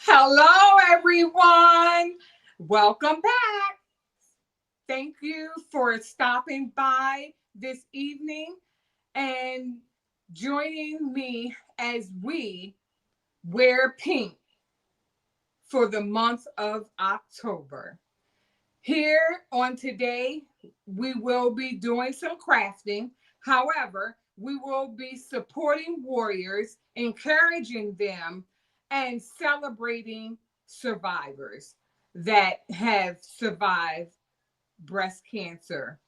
Hello, everyone. Welcome back. Thank you for stopping by this evening and joining me as we wear pink for the month of October. Here on today, we will be doing some crafting. However, we will be supporting warriors, encouraging them, and celebrating survivors that have survived breast cancer.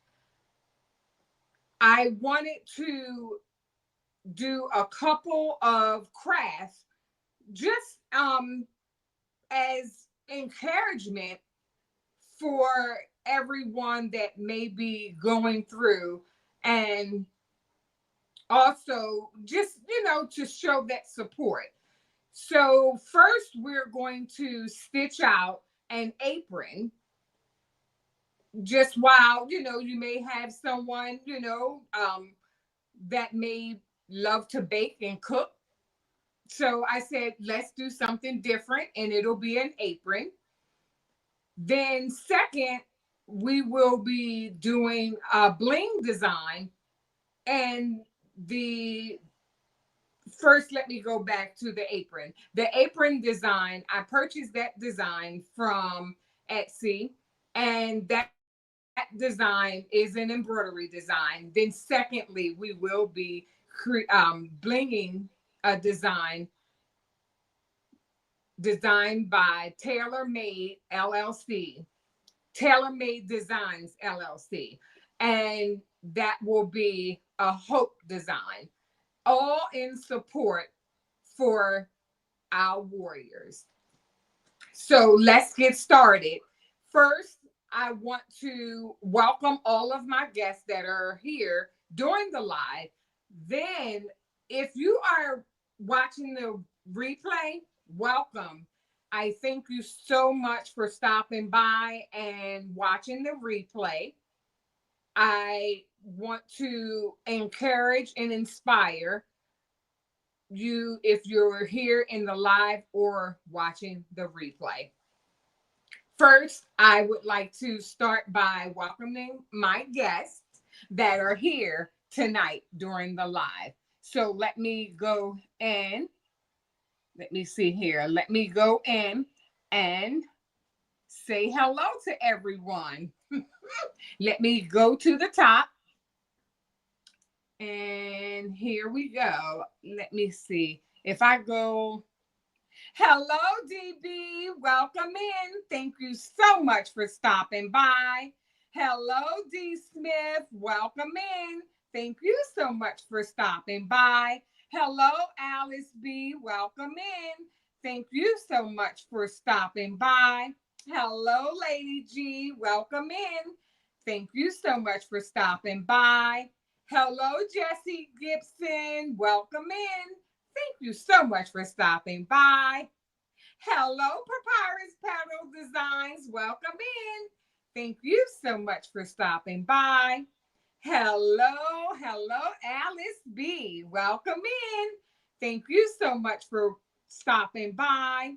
I wanted to do a couple of crafts just as encouragement for everyone that may be going through, and also just to show that support. So first we're going to stitch out an apron, just while you may have someone that may love to bake and cook. So I said, let's do something different, and it'll be an apron. Then second, we will be doing a bling design. And the first, let me go back to the apron. The apron design, I purchased that design from Etsy, and that design is an embroidery design. Then secondly, we will be blinging a design designed by TaylorMade LLC, TaylorMade Designs LLC, and that will be a hope design, all in support for our warriors. So let's get started. First, I want to welcome all of my guests that are here during the live. Then, if you are watching the replay, welcome. I thank you so much for stopping by and watching the replay. I want to encourage and inspire you if you're here in the live or watching the replay. First, I would like to start by welcoming my guests that are here tonight during the live. So let me go in. Let me see here. Let me go in and say hello to everyone. Let me go to the top. And here we go. Let me see. If I go, hello, DB. Welcome in. Thank you so much for stopping by. Hello, D. Smith. Welcome in. Thank you so much for stopping by. Hello, Alice B. Welcome in. Thank you so much for stopping by. Hello, Lady G. Welcome in. Thank you so much for stopping by. Hello, Jessie Gibson. Welcome in. Thank you so much for stopping by. Hello, Papyrus Petal Designs. Welcome in. Thank you so much for stopping by. Hello, Alice B. Welcome in. Thank you so much for stopping by.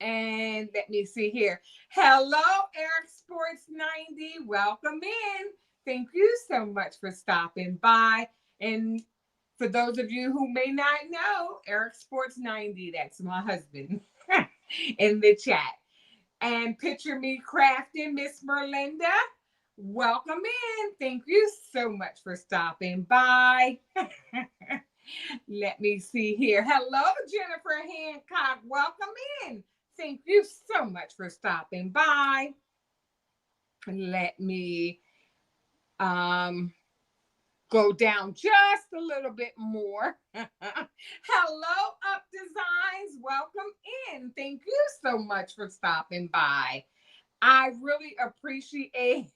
And let me see here. Hello, Eric Sports 90. Welcome in. Thank you so much for stopping by. And for those of you who may not know, Eric Sports 90, that's my husband in the chat. And Picture Me Crafting, Miss Merlinda. Welcome in. Thank you so much for stopping by. Let me see here. Hello, Jennifer Hancock. Welcome in. Thank you so much for stopping by. Let me go down just a little bit more. Hello, Up Designs. Welcome in. Thank you so much for stopping by. I really appreciate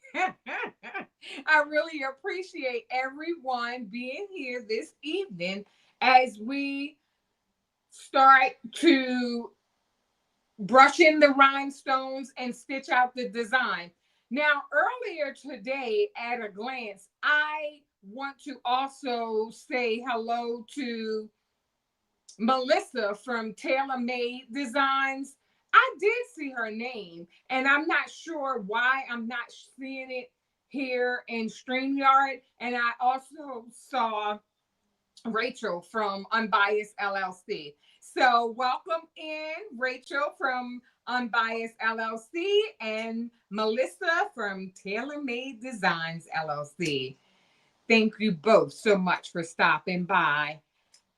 everyone being here this evening as we start to brush in the rhinestones and stitch out the design. Now, earlier today, at a glance, I want to also say hello to Melissa from TaylorMade Designs. I did see her name, and I'm not sure why I'm not seeing it here in StreamYard. And I also saw Rachel from Unbiased LLC. So welcome in, Rachel from Unbiased LLC and Melissa from TaylorMade Designs LLC. Thank you both so much for stopping by.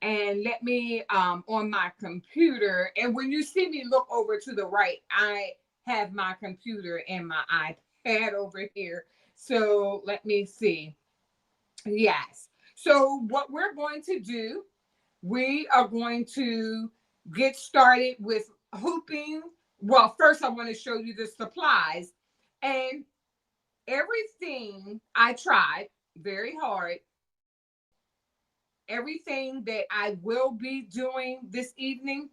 And let me on my computer, and when you see me look over to the right, I have my computer and my iPad over here. So let me see. Yes. So what we're going to do, we are going to get started with hooping. Well, first I want to show you the supplies, and everything I tried very hard. Everything that I will be doing this evening,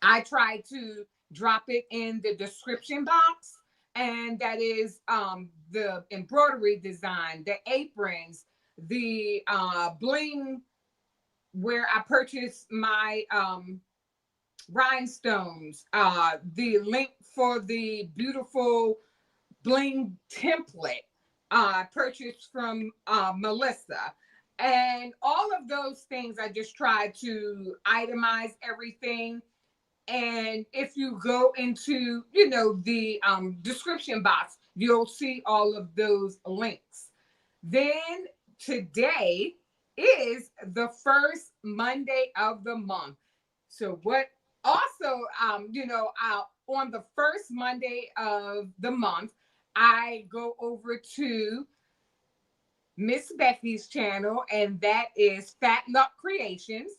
I tried to drop it in the description box, and that is the embroidery design, the aprons, the bling where I purchased my rhinestones, the link for the beautiful bling template purchased from Melissa. And all of those things, I just tried to itemize everything. And if you go into, the description box, you'll see all of those links. Then today is the first Monday of the month. So what also, on the first Monday of the month, I go over to Miss Becky's channel, and that is Fatluck Kreations.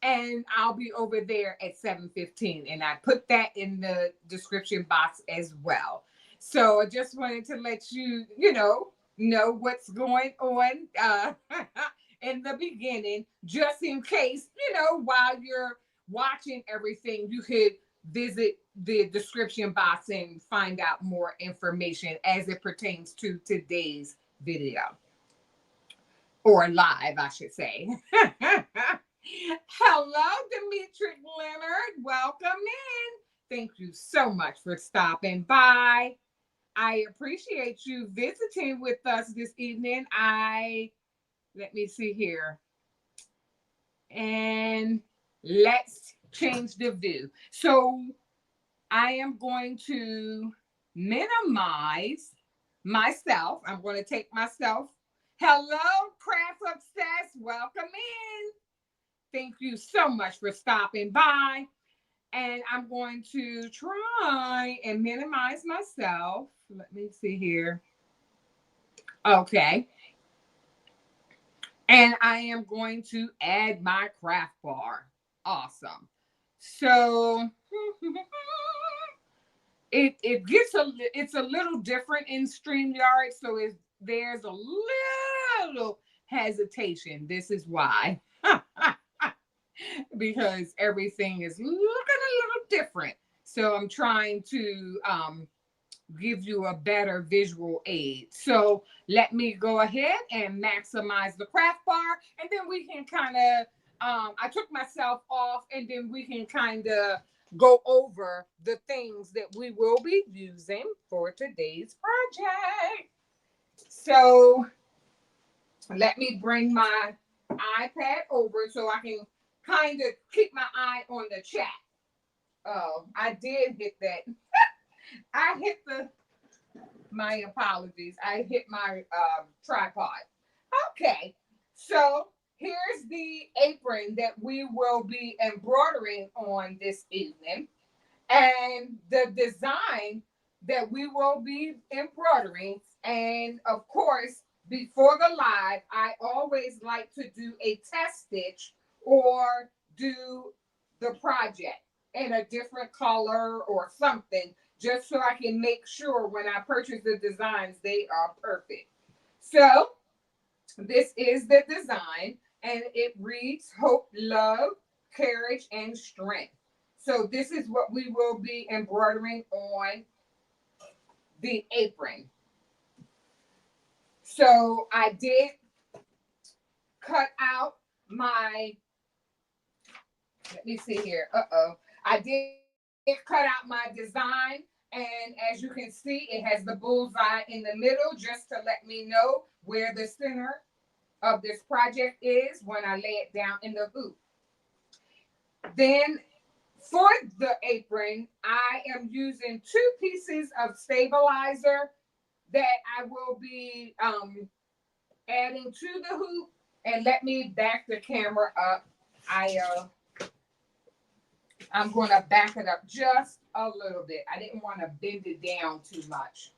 And I'll be over there at 7:15. And I put that in the description box as well. So I just wanted to let you, know what's going on in the beginning, just in case, while you're watching everything, you could visit the description box and find out more information as it pertains to today's video or live, I should say. Hello, Demetric Leonard. Welcome in. Thank you so much for stopping by. I appreciate you visiting with us this evening. Let me see here. And let's change the view. So I am going to minimize myself. I'm going to take myself. Hello, Craft Obsessed. Welcome in. Thank you so much for stopping by. And I'm going to try and minimize myself. Let me see here. Okay. And I am going to add my craft bar. Awesome. So it's a little different in StreamYard. So there's a little hesitation. This is why. Because everything is looking a little different. So I'm trying to give you a better visual aid. So let me go ahead and maximize the craft bar, and then we can kind of, I took myself off, and then we can kind of go over the things that we will be using for today's project. So let me bring my iPad over so I can kind of keep my eye on the chat. Oh, I did hit that. I hit my apologies. I hit my tripod. Okay, so here's the apron that we will be embroidering on this evening. And the design that we will be embroidering. And of course, before the live, I always like to do a test stitch or do the project in a different color or something, just so I can make sure when I purchase the designs, they are perfect. So this is the design, and it reads hope, love, courage, and strength. So this is what we will be embroidering on the apron. So I did cut out my Let me see here. I did cut out my design. And as you can see, it has the bullseye in the middle just to let me know where the center of this project is when I lay it down in the hoop. Then for the apron, I am using 2 pieces of stabilizer that I will be adding to the hoop. And let me back the camera up. I'm going to back it up just a little bit. I didn't want to bend it down too much.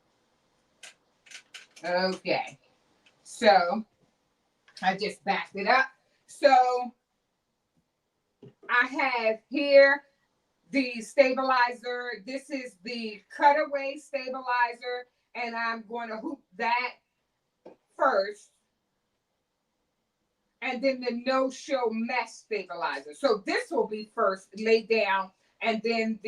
Okay. So I just backed it up. So I have here the stabilizer. This is the cutaway stabilizer. And I'm going to hoop that first. And then the no-show mesh stabilizer. So this will be first laid down, and then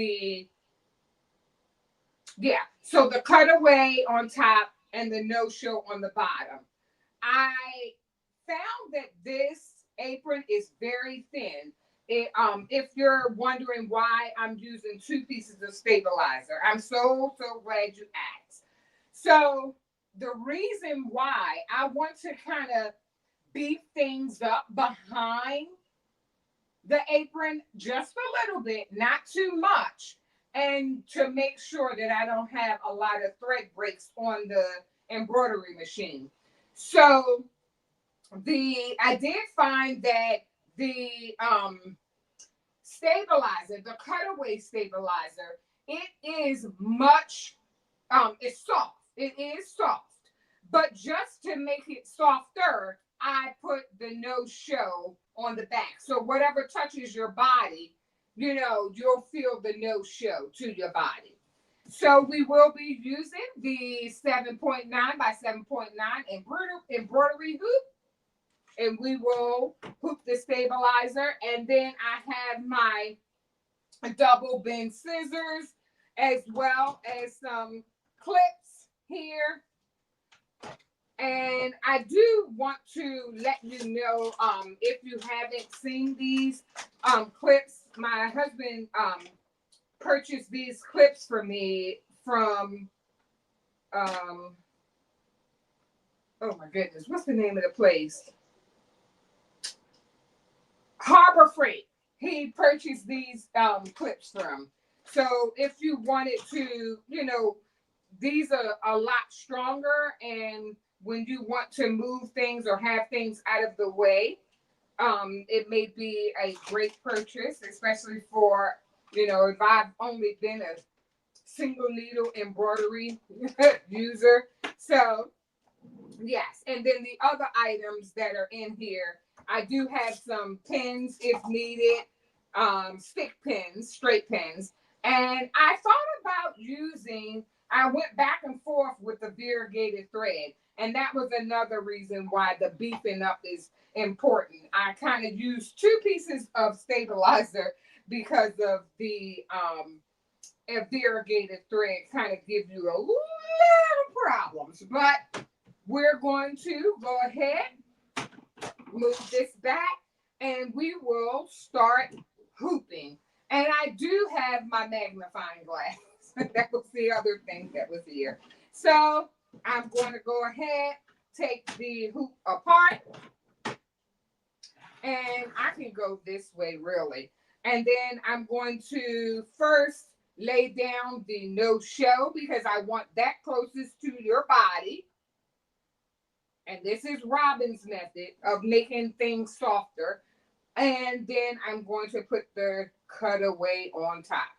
so the cutaway on top and the no-show on the bottom. I found that this apron is very thin. If you're wondering why I'm using 2 pieces of stabilizer, I'm so glad you asked. So the reason why I want to kind of beef things up behind the apron just a little bit, not too much, and to make sure that I don't have a lot of thread breaks on the embroidery machine. So I did find that the stabilizer, the cutaway stabilizer, it is much, it's soft. It is soft. But just to make it softer, I put the no-show on the back. So whatever touches your body, you'll feel the no-show to your body. So we will be using the 7.9 by 7.9 embroidery hoop. And we will hoop the stabilizer. And then I have my double bend scissors as well as some clips here. And I do want to let you know, if you haven't seen these clips, my husband purchased these clips for me from, oh my goodness, what's the name of the place? Harbor Freight. He purchased these clips from. So if you wanted to, these are a lot stronger, and when you want to move things or have things out of the way, it may be a great purchase, especially for, if I've only been a single needle embroidery user. So, yes. And then the other items that are in here, I do have some pins if needed, stick pins, straight pins. And I thought about I went back and forth with the variegated thread. And that was another reason why the beefing up is important. I kind of used 2 pieces of stabilizer because of the variegated thread kind of gives you a little problems. But we're going to go ahead, move this back, and we will start hooping. And I do have my magnifying glass. That was the other thing that was here. So I'm going to go ahead, take the hoop apart, and I can go this way really. And then I'm going to first lay down the no-show because I want that closest to your body. And this is Robin's method of making things softer. And then I'm going to put the cutaway on top.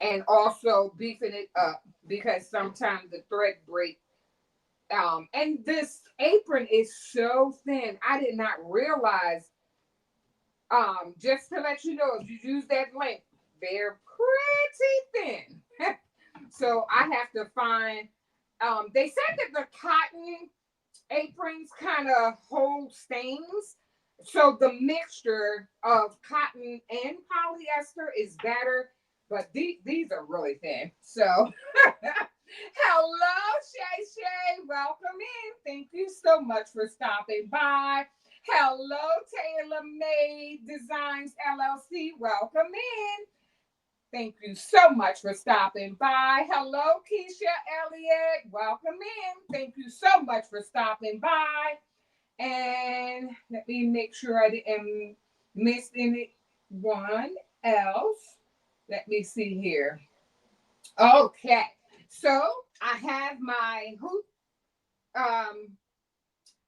And also beefing it up because sometimes the thread break. And this apron is so thin. I did not realize, just to let you know, if you use that length, they're pretty thin. So I have to find, they said that the cotton aprons kind of hold stains. So the mixture of cotton and polyester is better. But these are really thin. So, hello, Shay Shay. Welcome in. Thank you so much for stopping by. Hello, TaylorMade Designs LLC. Welcome in. Thank you so much for stopping by. Hello, Keisha Elliott. Welcome in. Thank you so much for stopping by. And let me make sure I didn't miss anyone else. Let me see here. Okay. So I have my hoop,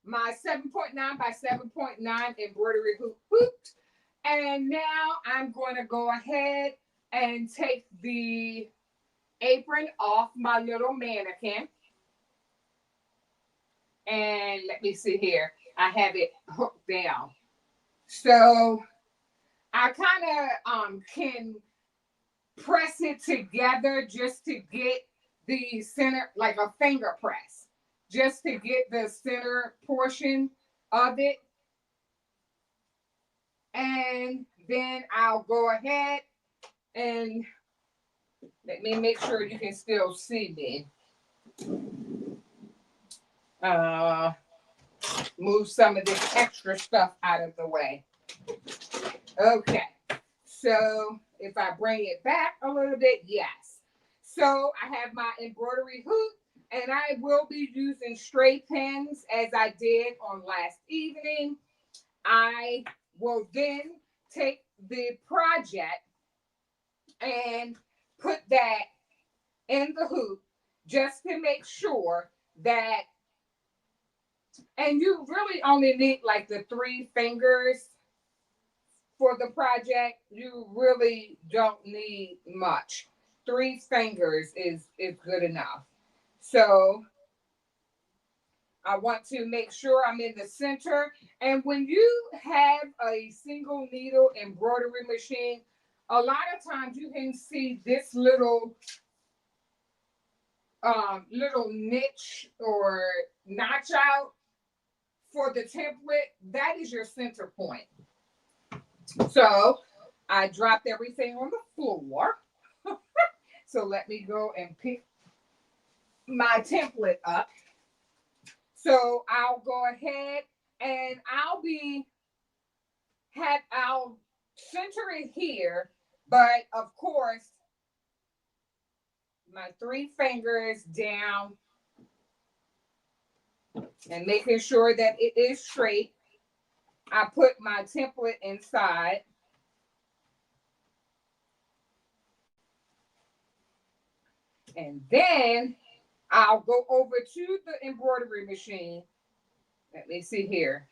my 7.9 by 7.9 embroidery hoop hooped. And now I'm going to go ahead and take the apron off my little mannequin. And let me see here. I have it hooked down. So I kind of can press it together just to get the center, like a finger press, just to get the center portion of it. And then I'll go ahead and let me make sure you can still see me. Move some of this extra stuff out of the way. Okay. So if I bring it back a little bit, yes. So I have my embroidery hoop, and I will be using straight pins as I did on last evening. I will then take the project and put that in the hoop just to make sure that, and you really only need like the 3 fingers for the project. You really don't need much. 3 fingers is good enough. So I want to make sure I'm in the center. And when you have a single needle embroidery machine, a lot of times you can see this little niche or notch out for the template. That is your center point. So I dropped everything on the floor. So let me go and pick my template up. So I'll go ahead and I'll center it here, but of course, my 3 fingers down and making sure that it is straight. I put my template inside. And then I'll go over to the embroidery machine. Let me see here.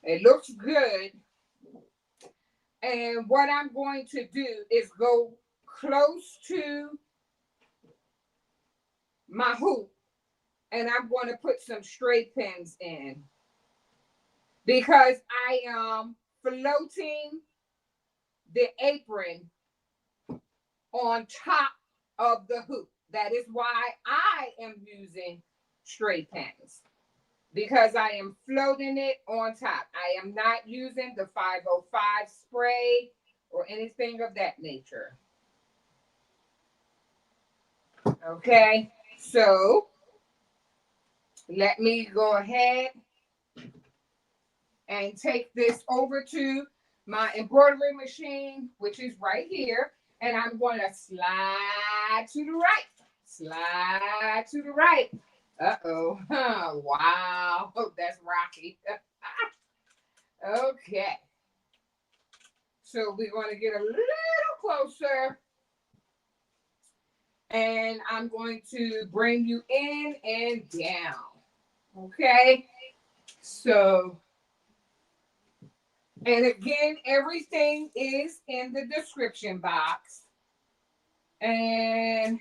It looks good. And what I'm going to do is go close to my hoop, and I'm going to put some straight pins in because I am floating the apron on top of the hoop. That is why I am using straight pins, because I am floating it on top. I am not using the 505 spray or anything of that nature. Okay, so let me go ahead and take this over to my embroidery machine, which is right here. And I'm going to slide to the right. Slide to the right. Uh-oh. Wow. That's rocky. Okay. So we're going to get a little closer. And I'm going to bring you in and down. Okay. So, and again, everything is in the description box. And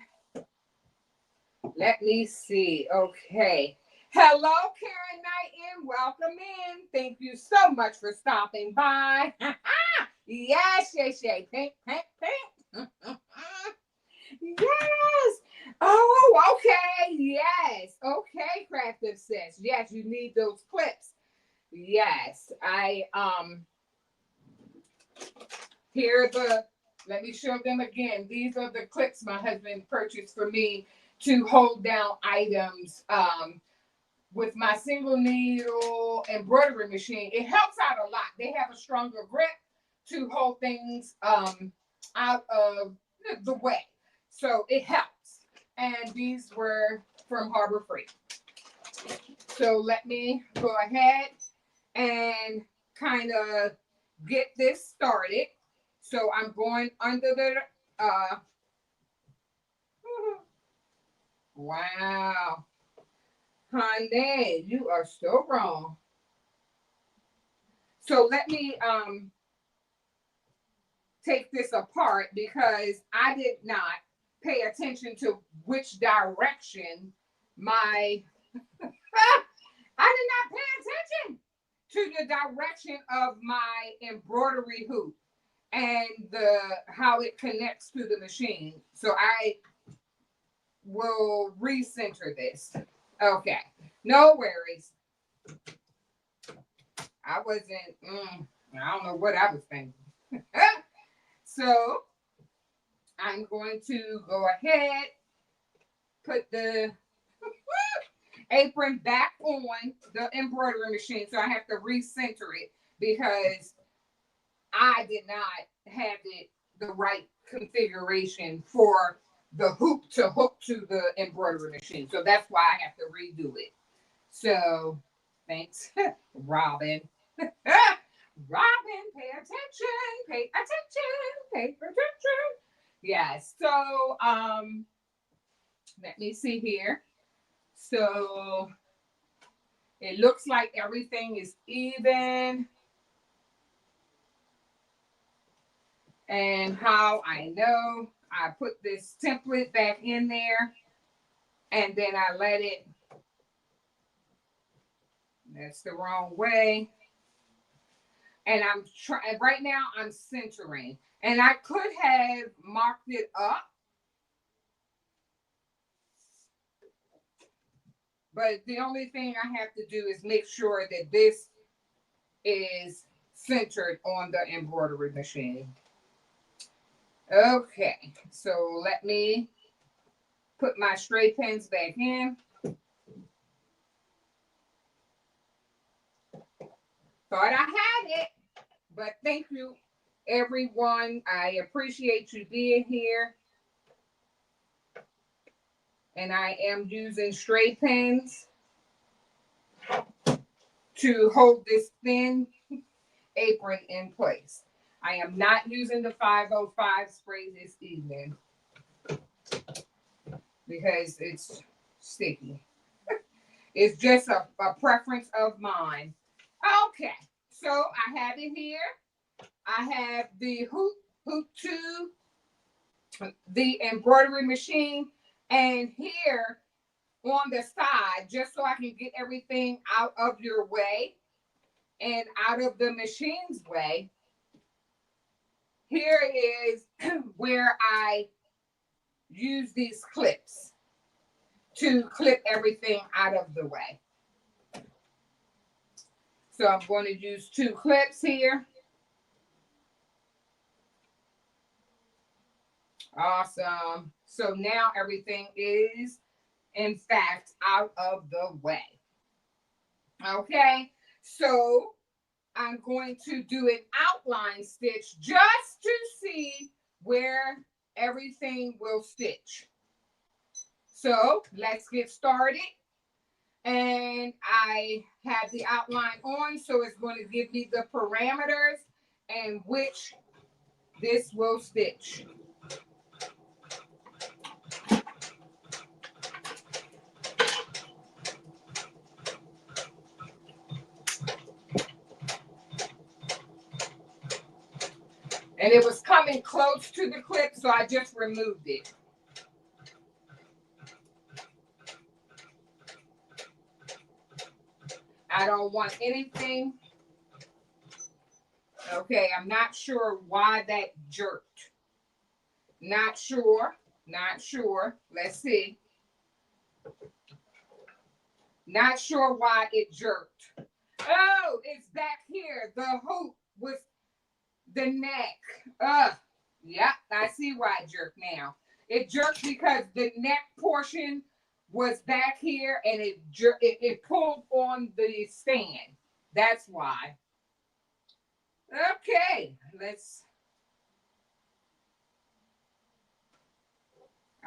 let me see. Okay. Hello, Karen Knighton. Welcome in. Thank you so much for stopping by. Yes, yes, yes. Pink, pink, pink. Yes. Oh, okay. Yes. Okay, Craftive Sis. Yes, you need those clips. Yes. Here let me show them again. These are the clips my husband purchased for me to hold down items with my single needle embroidery machine, it helps out a lot. They have a stronger grip to hold things out of the way. So it helps. And these were from Harbor Freight. So let me go ahead and kind of get this started. So I'm going under the, wow. Honey, you are so wrong. So let me take this apart because I did not pay attention to which direction my I did not pay attention to the direction of my embroidery hoop and the how it connects to the machine. So I will recenter this. Okay, no worries. I wasn't, I don't know what I was thinking. So I'm going to go ahead, put the apron back on the embroidery machine. So I have to recenter it because I did not have it the right configuration for the hoop to hook to the embroidery machine. So that's why I have to redo it. So thanks, Robin. Robin, pay attention, pay attention, pay attention. Yes. So let me see here. So it looks like everything is even. And how I know, I put this template back in there and then I let it, that's the wrong way. And I'm trying, right now I'm centering. And I could have marked it up, but the only thing I have to do is make sure that this is centered on the embroidery machine. Okay, so let me put my straight pins back in. Thought I had it, but thank you, everyone. I appreciate you being here. And I am using straight pins to hold this thin apron in place. I am not using the 505 spray this evening because it's sticky. It's just a preference of mine. Okay, so I have it here. I have the hoop to the embroidery machine, and here on the side, just so I can get everything out of your way and out of the machine's way, here is where I use these clips to clip everything out of the way. So I'm going to use 2 clips here. Awesome. So now everything is, in fact, out of the way. Okay, so I'm going to do an outline stitch just to see where everything will stitch. So let's get started. And I have the outline on, so it's going to give me the parameters and which this will stitch. And it was coming close to the clip, so I just removed it. I don't want anything. Okay, I'm not sure why that jerked. Not sure. Not sure. Let's see. Not sure why it jerked. Oh, it's back here. The hoop with the neck. Yeah, I see why it jerked now. It jerked because the neck portion was back here and it pulled on the stand. That's why. Okay,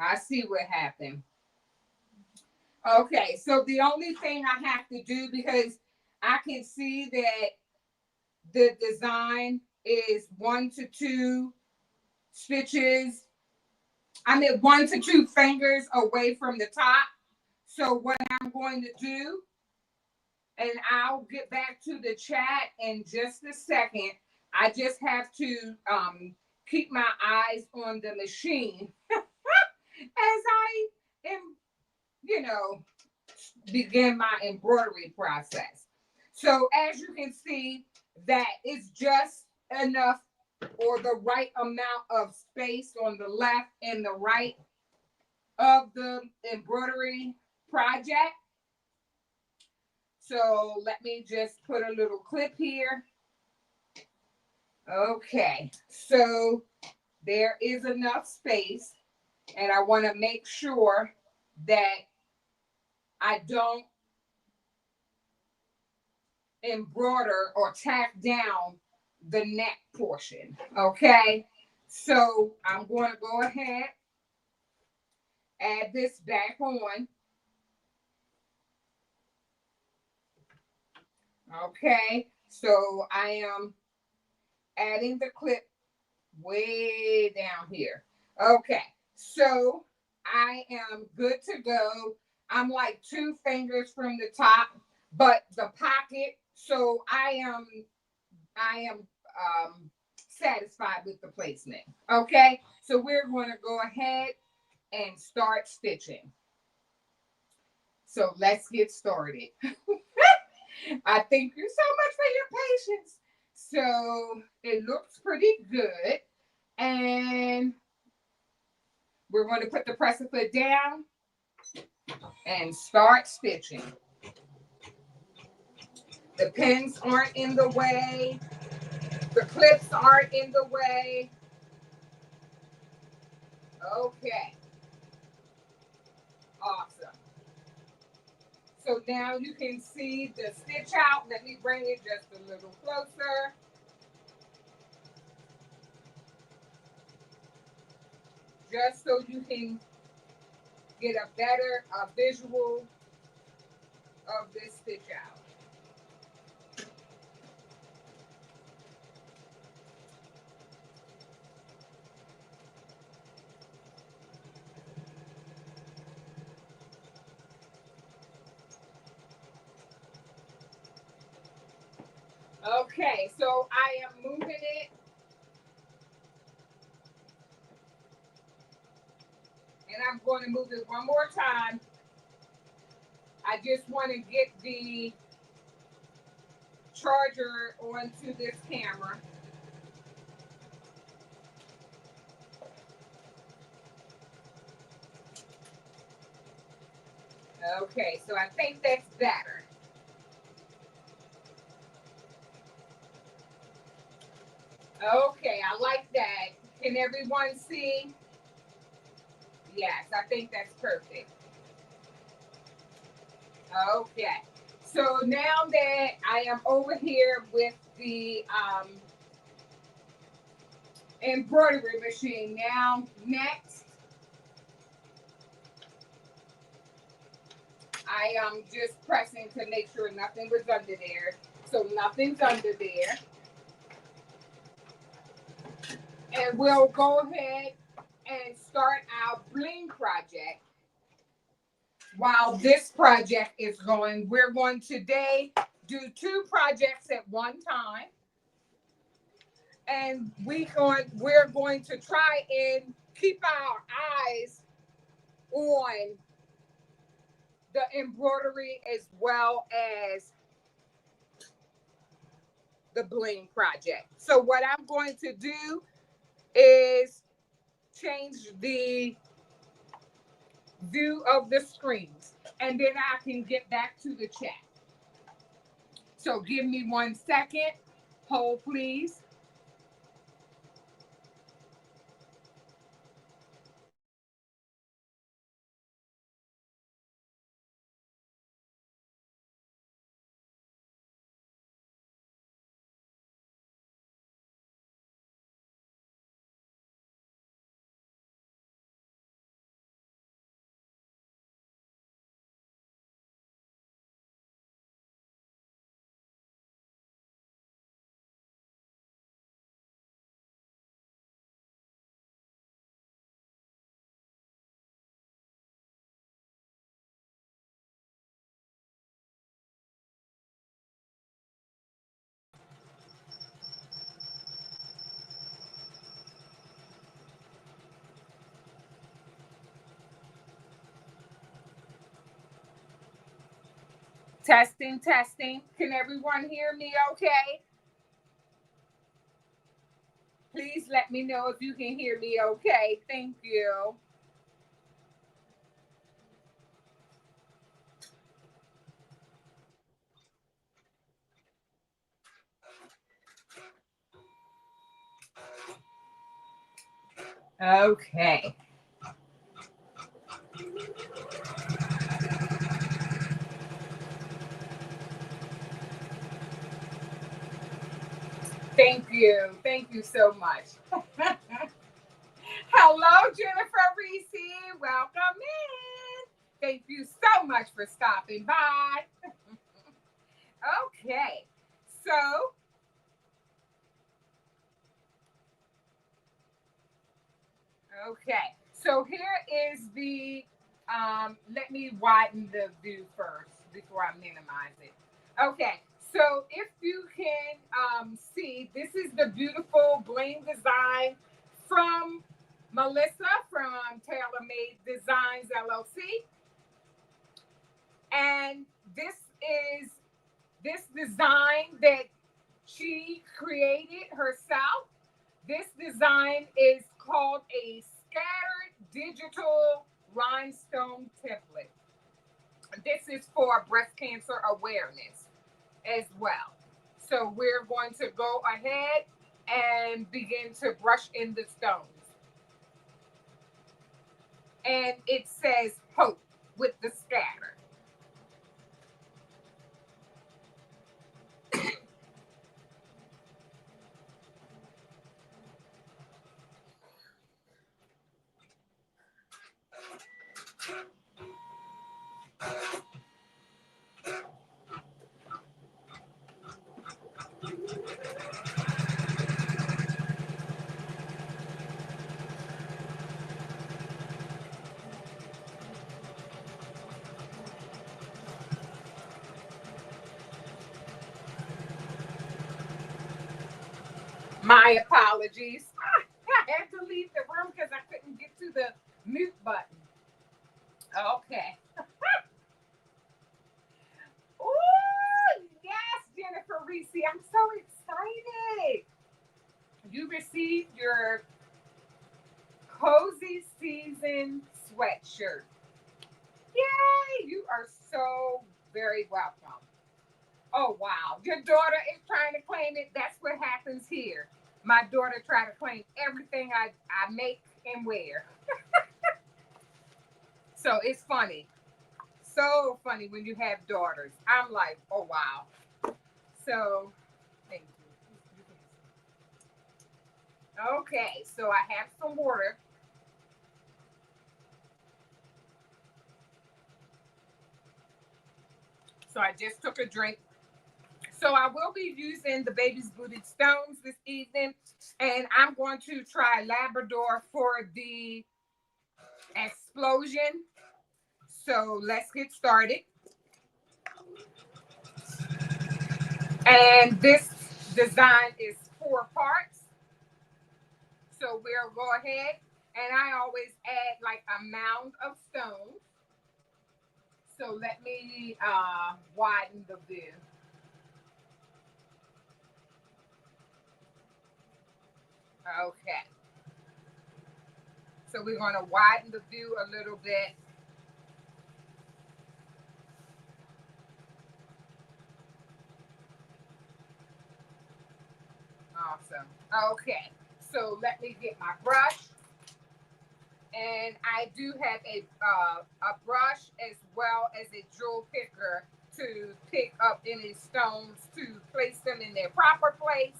I see what happened. Okay, so the only thing I have to do, because I can see that the design is 1 to 2 stitches. I mean 1 to 2 fingers away from the top. So what I'm going to do, and I'll get back to the chat in just a second. I just have to keep my eyes on the machine as I am, you know, begin my embroidery process. So as you can see, that is just enough or the right amount of space on the left and the right of the embroidery project. So let me just put a little clip here. Okay, so there is enough space, and I want to make sure that I don't embroider or tack down the neck portion. Okay, so I'm going to go ahead, add this back on. Okay, so I am adding the clip way down here. Okay, so I am good to go. I'm like 2 fingers from the top, but the pocket, so I am satisfied with the placement. Okay, so we're going to go ahead and start stitching. So let's get started. I thank you so much for your patience. So it looks pretty good. And we're going to put the presser foot down and start stitching. The pins aren't in the way. The clips aren't in the way. Okay. Awesome. So now you can see the stitch out. Let me bring it just a little closer. Just so you can get a better visual of this stitch out. Okay, so I am moving it. And I'm going to move it one more time. I just want to get the charger onto this camera. Okay, so I think that's better. Okay, I like that. Can everyone see? Yes, I think that's perfect. Okay, so now that I am over here with the embroidery machine, now next I am just pressing to make sure nothing was under there. So nothing's under there. And we'll go ahead and start our bling project. While this project is going, we're going today do 2 projects at one time. And we're going to try and keep our eyes on the embroidery as well as the bling project. So what I'm going to do is change the view of the screens, and then I can get back to the chat. So give me 1 second. Hold, please. Testing, testing. Can everyone hear me okay? Please let me know if you can hear me okay. Thank you. Okay. Thank you. Thank you so much. Hello, Jennifer Reese. Welcome in. Thank you so much for stopping by. Okay. So, okay. So here is the let me widen the view first before I minimize it. Okay. So if you can see, this is the beautiful bling design from Melissa from TaylorMade Designs LLC. And this is this design that she created herself. This design is called a scattered digital rhinestone template. This is for breast cancer awareness as well. So we're going to go ahead and begin to brush in the stones. And it says hope with the scatter. My apologies. I had to leave the room because I couldn't get to the mute button. Okay. Oh, yes, Jennifer Reese. I'm so excited. You received your cozy season sweatshirt. Yay! You are so very welcome. Oh, wow. Your daughter is trying to claim it. That's what happens here. My daughter tried to claim everything I make and wear. So it's funny. So funny when you have daughters. I'm like, oh, wow. So, thank you. Okay, so I have some water. So I just took a drink. So I will be using the baby's booted stones this evening, and I'm going to try Labrador for the explosion. So let's get started. And this design is 4 parts. So we'll go ahead, and I always add like a mound of stones. So let me widen the view. Okay. So we're going to widen the view a little bit. Awesome. Okay. So let me get my brush. And I do have a brush as well as a drill picker to pick up any stones to place them in their proper place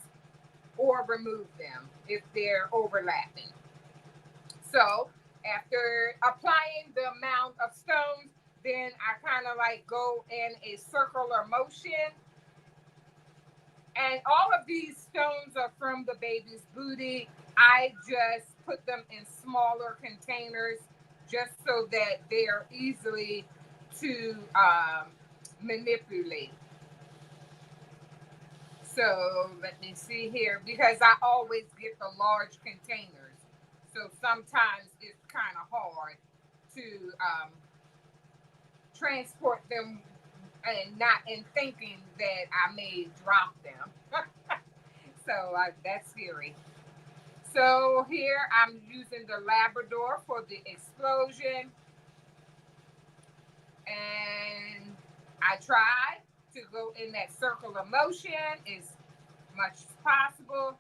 or remove them if they're overlapping. So after applying the amount of stones, then I kind of like go in a circular motion. And all of these stones are from the baby's booty. I just put them in smaller containers just so that they are easily to manipulate. So let me see here, because I always get the large containers. So sometimes it's kind of hard to transport them and not in thinking that I may drop them. So that's scary. So here I'm using the Labrador for the explosion, and I try to go in that circle of motion as much as possible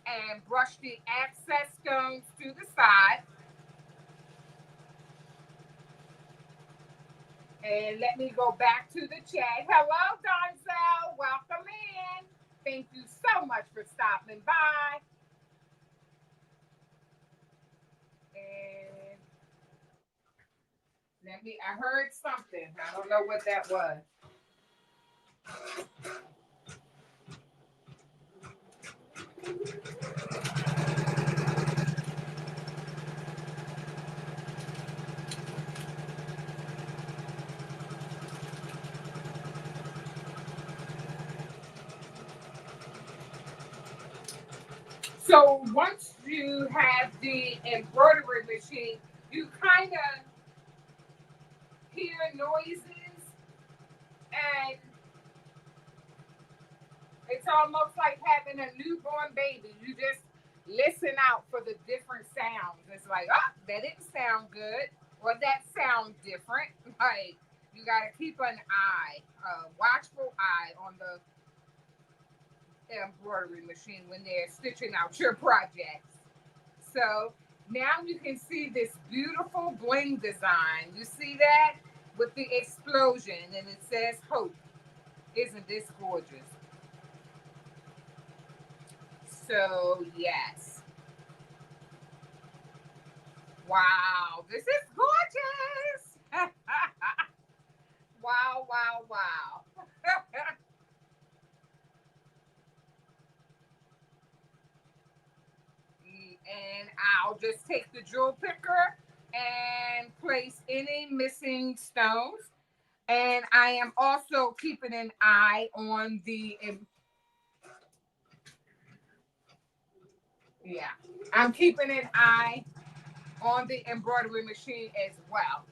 and brush the excess stones to the side. And let me go back to the chat. Hello, Donzel. Welcome in. Thank you so much for stopping by. And I heard something. I don't know what that was. So once you have the embroidery machine, you kind of hear noises, and it's almost like having a newborn baby. You just listen out for the different sounds. It's like, oh, that didn't sound good, or that sounds different. Like, you got to keep an eye, a watchful eye on the embroidery machine when they're stitching out your projects. So now you can see this beautiful bling design. You see that with the explosion, and it says hope. Isn't this gorgeous? So yes. Wow, this is gorgeous. Wow, wow, wow. And I'll just take the jewel picker and place any missing stones. And I am also keeping an eye on the, yeah, I'm keeping an eye on the embroidery machine as well.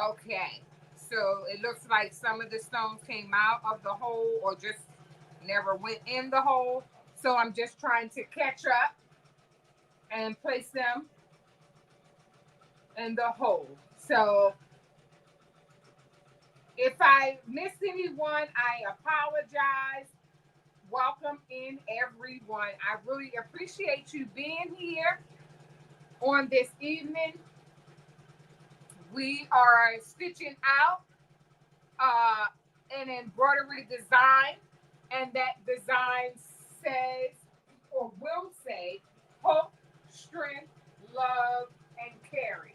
Okay, so it looks like some of the stones came out of the hole or just never went in the hole. So I'm just trying to catch up and place them in the hole. So if I missed anyone, I apologize. Welcome in, everyone. I really appreciate you being here on this evening. We are stitching out uh, an embroidery design, and that design says, or will say, hope, strength, love, and courage.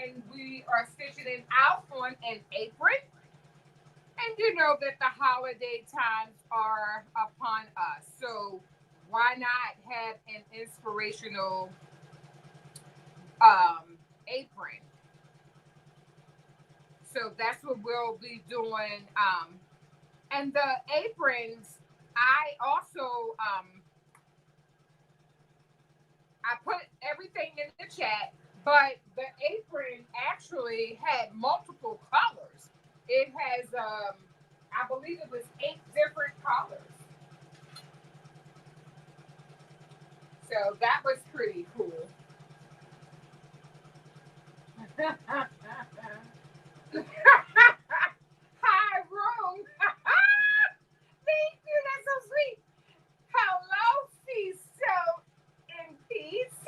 And we are stitching it out on an apron. And you know that the holiday times are upon us. So why not have an inspirational apron? So that's what we'll be doing. And the aprons, I also I put everything in the chat, but the apron actually had multiple colors. It has I believe it was 8 different colors. So that was pretty cool. Hi, room. Thank you. That's so sweet. Hello, peace. So in peace.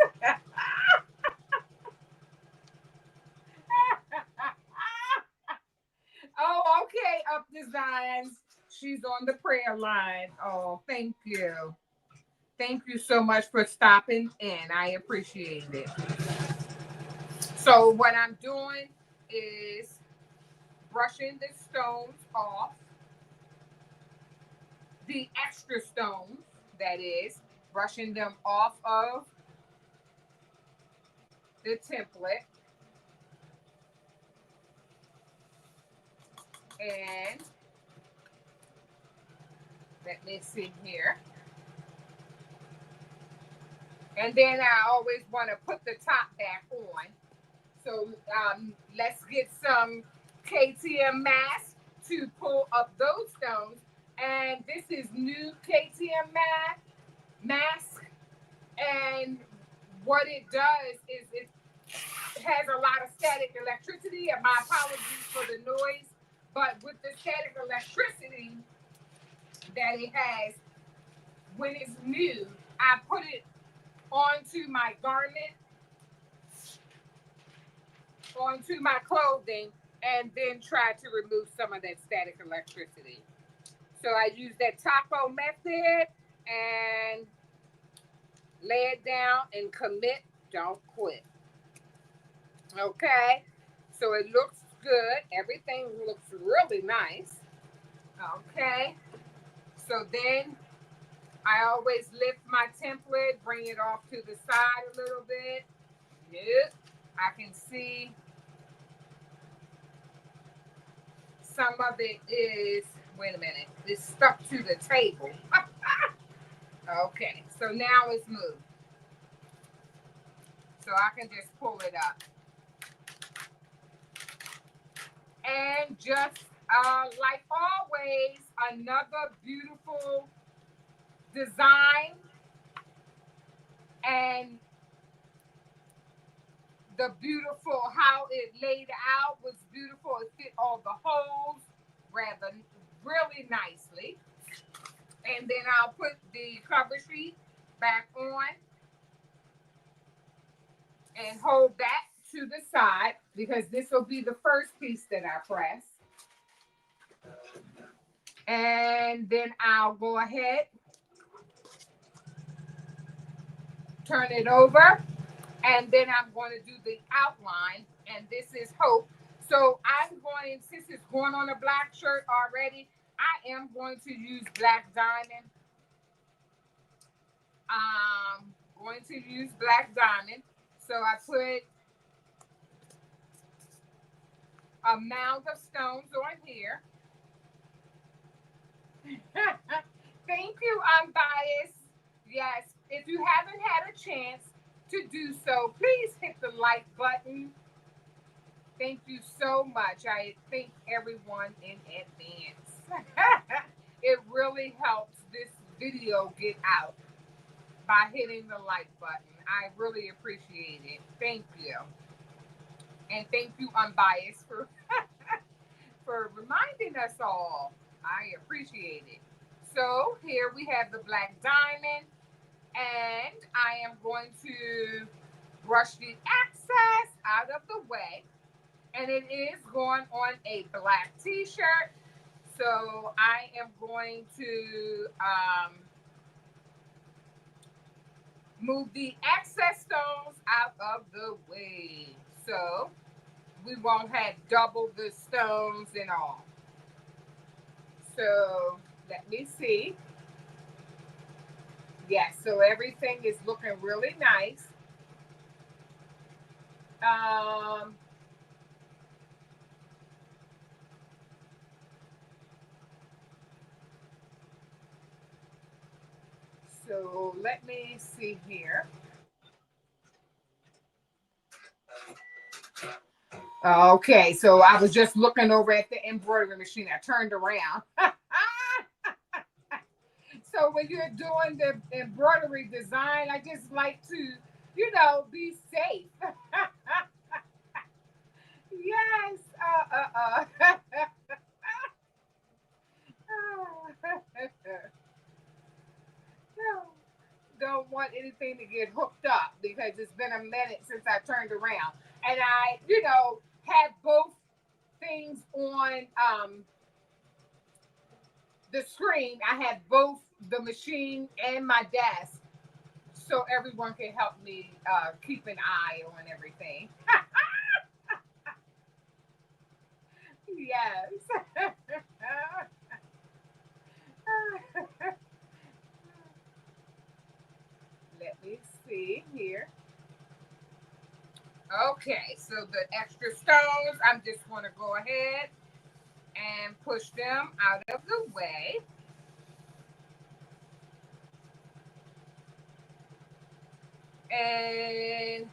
Oh, okay. Up designs. She's on the prayer line. Oh, thank you. Thank you so much for stopping in. I appreciate it. So what I'm doing is brushing the stones off, the extra stones, that is, brushing them off of the template. And let me see here. And then I always want to put the top back on. So let's get some KTM mask to pull up those stones. And this is new KTM mask. And what it does is it has a lot of static electricity. And my apologies for the noise. But with the static electricity that it has, when it's new, I put it onto my garment, onto my clothing, and then try to remove some of that static electricity. So I use that taco method and lay it down and commit, don't quit. Okay, so it looks good. Everything looks really nice. Okay, so then I always lift my template, bring it off to the side a little bit. Yep, I can see some of it is, wait a minute, it's stuck to the table. Okay, so now it's moved. So I can just pull it up. And just like always, another beautiful design. And the beautiful, how it laid out was beautiful. It fit all the holes rather really nicely. And then I'll put the cover sheet back on and hold that to the side because this will be the first piece that I press. And then I'll go ahead, turn it over, and then I'm going to do the outline. And this is Hope. So I'm going, since it's going on a black shirt already, I am going to use black diamond. Going to use black diamond. So I put a mound of stones on here. Thank you, Unbiased. Yes, if you haven't had a chance to do so, please hit the like button. Thank you so much. I thank everyone in advance. It really helps this video get out by hitting the like button. I really appreciate it. Thank you. And thank you, Unbiased, for reminding us all. I appreciate it. So here we have the black diamond, and I am going to brush the excess out of the way. And it is going on a black t-shirt. So I am going to move the excess stones out of the way. So we won't have double the stones and all. So let me see. Yes, so everything is looking really nice. So let me see here. Okay, so I was just looking over at the embroidery machine. I turned around. So when you're doing the embroidery design, I just like to, be safe. Yes. Don't want anything to get hooked up because it's been a minute since I turned around. And I, had both things on the screen. I had both the machine and my desk so everyone can help me keep an eye on everything. Yes. Let me see here. Okay, so the extra stones, I'm just going to go ahead and push them out of the way. And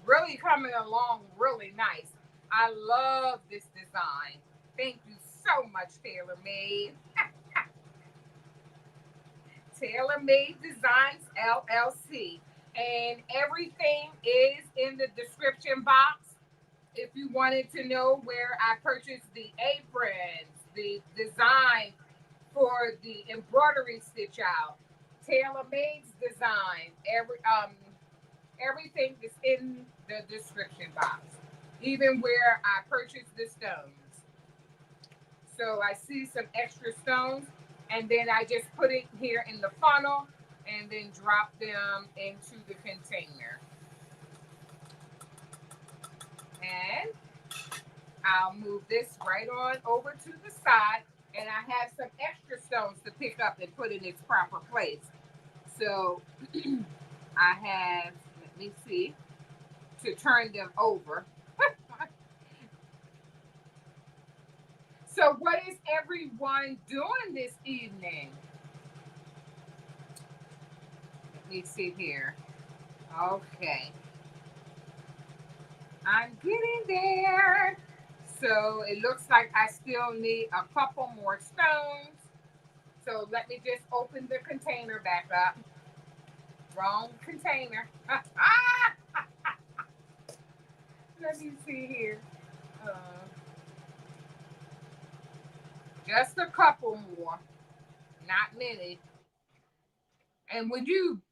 really coming along really nice. I love this design. design. Thank you so much, TaylorMade. TaylorMade Designs LLC. And everything is in the description box. If you wanted to know where I purchased the aprons, the design for the embroidery stitch out, TaylorMade's design, everything is in the description box. Even where I purchased the stones. So I see some extra stones, and then I just put it here in the funnel and then drop them into the container. And I'll move this right on over to the side, and I have some extra stones to pick up and put in its proper place. So I have, let me see, to turn them over. So what is everyone doing this evening? Let me see here. Okay. I'm getting there. So it looks like I still need a couple more stones. So let me just open the container back up. Wrong container. Let me see here. Just a couple more. Not many. And when you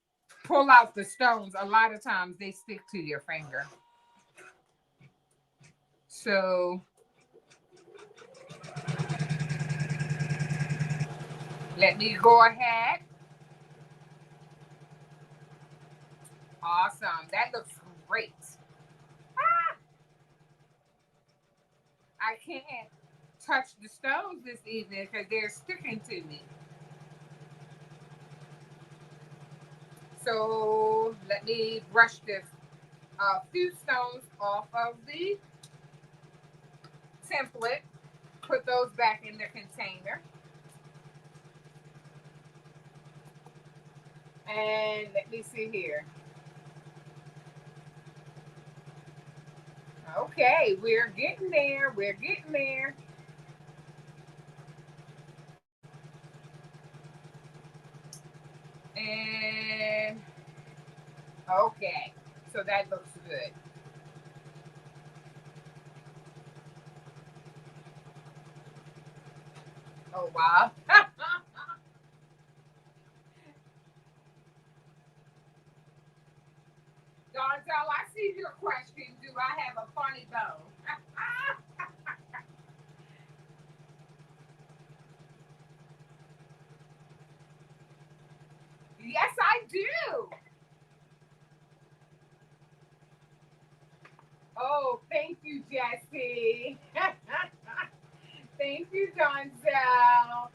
pull out the stones, a lot of times they stick to your finger. So let me go ahead. Awesome. That looks great. Ah! I can't touch the stones this evening because they're sticking to me. So let me brush this few stones off of the template. Put those back in the container. And let me see here. Okay, we're getting there. We're getting there. And okay, so that looks good. Oh, wow. Donzel, I see your question. Do I have a funny bone? Yes, I do. Oh, thank you, Jesse. Thank you, Donzel.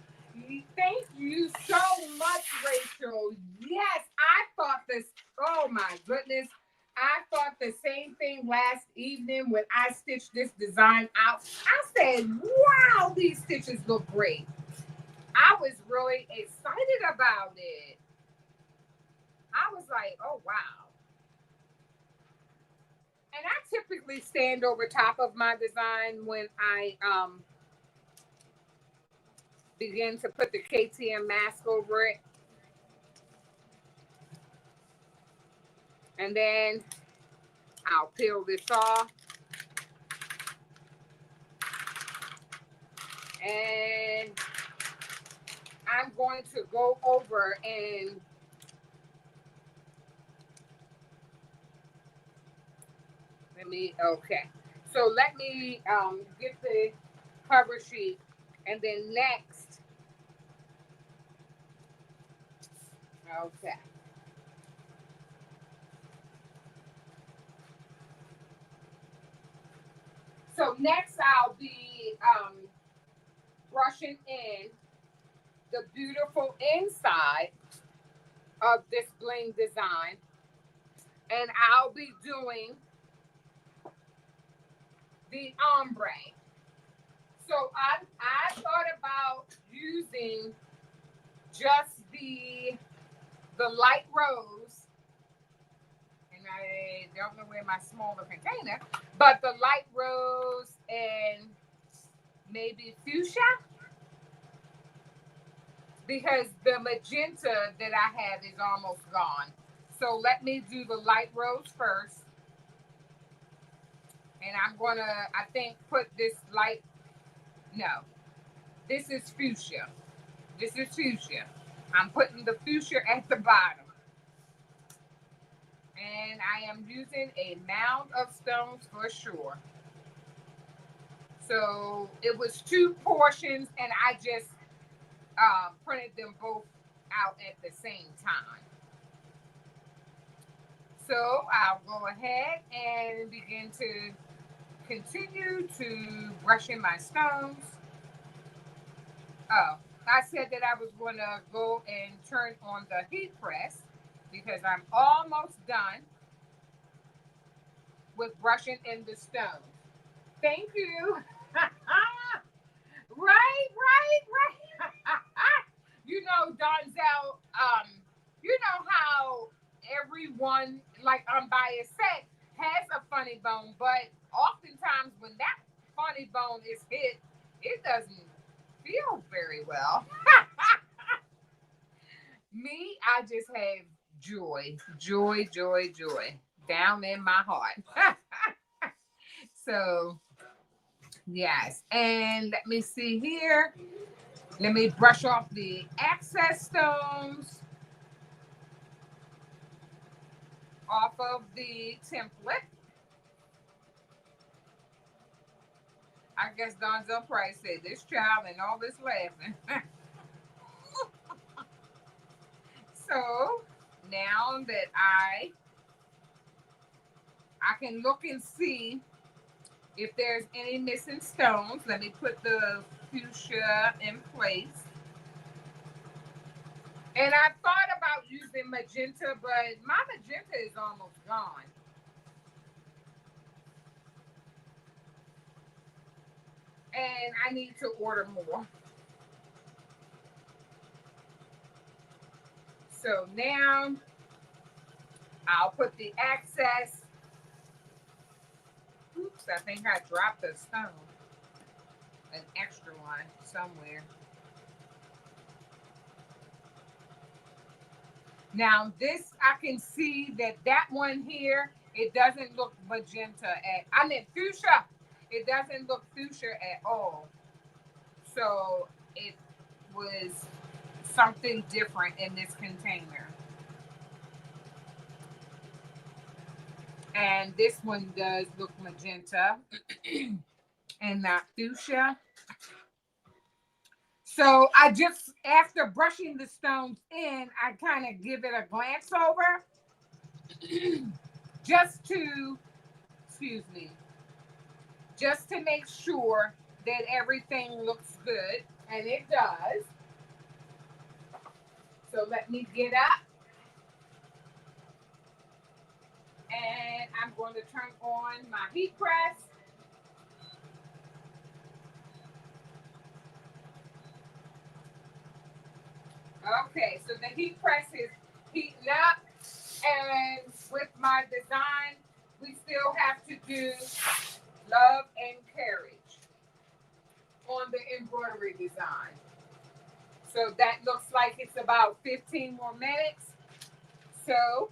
Thank you so much, Rachel. Yes, I thought this. Oh my goodness. I thought the same thing last evening when I stitched this design out. I said, wow, these stitches look great. I was really excited about it. I was like, oh, wow. And I typically stand over top of my design when I begin to put the KTM mask over it. And then I'll peel this off. And I'm going to go over and okay. So let me get the cover sheet. And then next, okay. So next I'll be brushing in the beautiful inside of this bling design. And I'll be doing the ombre. So I thought about using just the light rose, and I don't know where my smaller container, but the light rose and maybe fuchsia, because the magenta that I have is almost gone. So let me do the light rose first. And I'm gonna, I think, put this light, no, this is fuchsia. This is fuchsia. I'm putting the fuchsia at the bottom. And I am using a mound of stones for sure. So it was two portions, and I just printed them both out at the same time. So I'll go ahead and begin to continue to brushing my stones. Oh, I said that I was going to go and turn on the heat press because I'm almost done with brushing in the stones. Thank you. Right. You know, Donzel, you know how everyone, like unbiased set, has a funny bone, but oftentimes when that funny bone is hit, it doesn't feel very well. Me, I just have joy down in my heart. So, yes. And let me see here. Let me brush off the excess stones off of the template. I guess Donzel Price said this child and all this laughing. So now that I can look and see if there's any missing stones, let me put the fuchsia in place. And I thought about using magenta, but my magenta is almost gone. And I need to order more. So now I'll put the excess. Oops, I think I dropped a stone. An extra one somewhere. Now this, I can see that that one here, it doesn't look magenta I mean fuchsia. It doesn't look fuchsia at all. So it was something different in this container. And this one does look magenta and not fuchsia. So I just, after brushing the stones in, I kind of give it a glance over just to, excuse me, just to make sure that everything looks good. And it does. So let me get up. And I'm going to turn on my heat press. Okay, so the heat press is heating up. And with my design, we still have to do love and courage on the embroidery design. So that looks like it's about 15 more minutes. So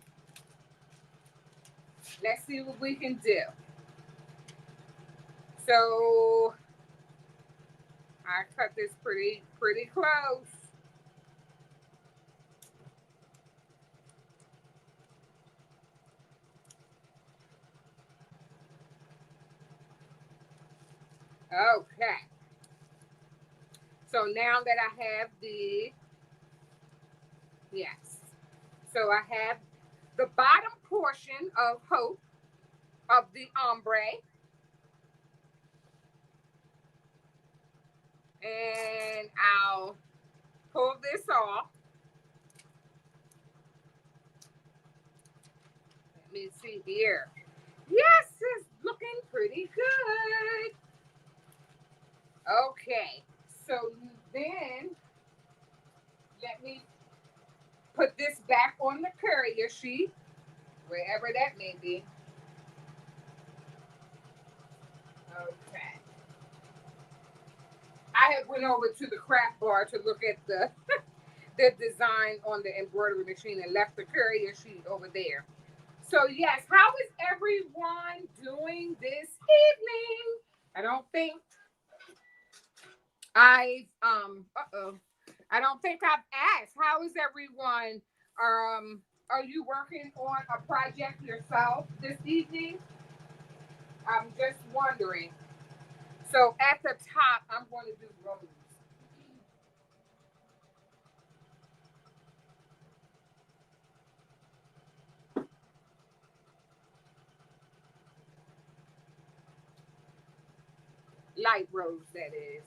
let's see what we can do. So I cut this pretty close. Okay. So now that I have the, yes. So I have the bottom portion of hope of the ombre. And I'll pull this off. Let me see here. Yes, it's looking pretty good. Okay, so then let me put this back on the courier sheet, wherever that may be. Okay. I had went over to the craft bar to look at the design on the embroidery machine and left the courier sheet over there. So yes, how is everyone doing this evening? I don't think I don't think I've asked. How is everyone? Are you working on a project yourself this evening? I'm just wondering. So at the top, I'm going to do rose. Light rose, that is.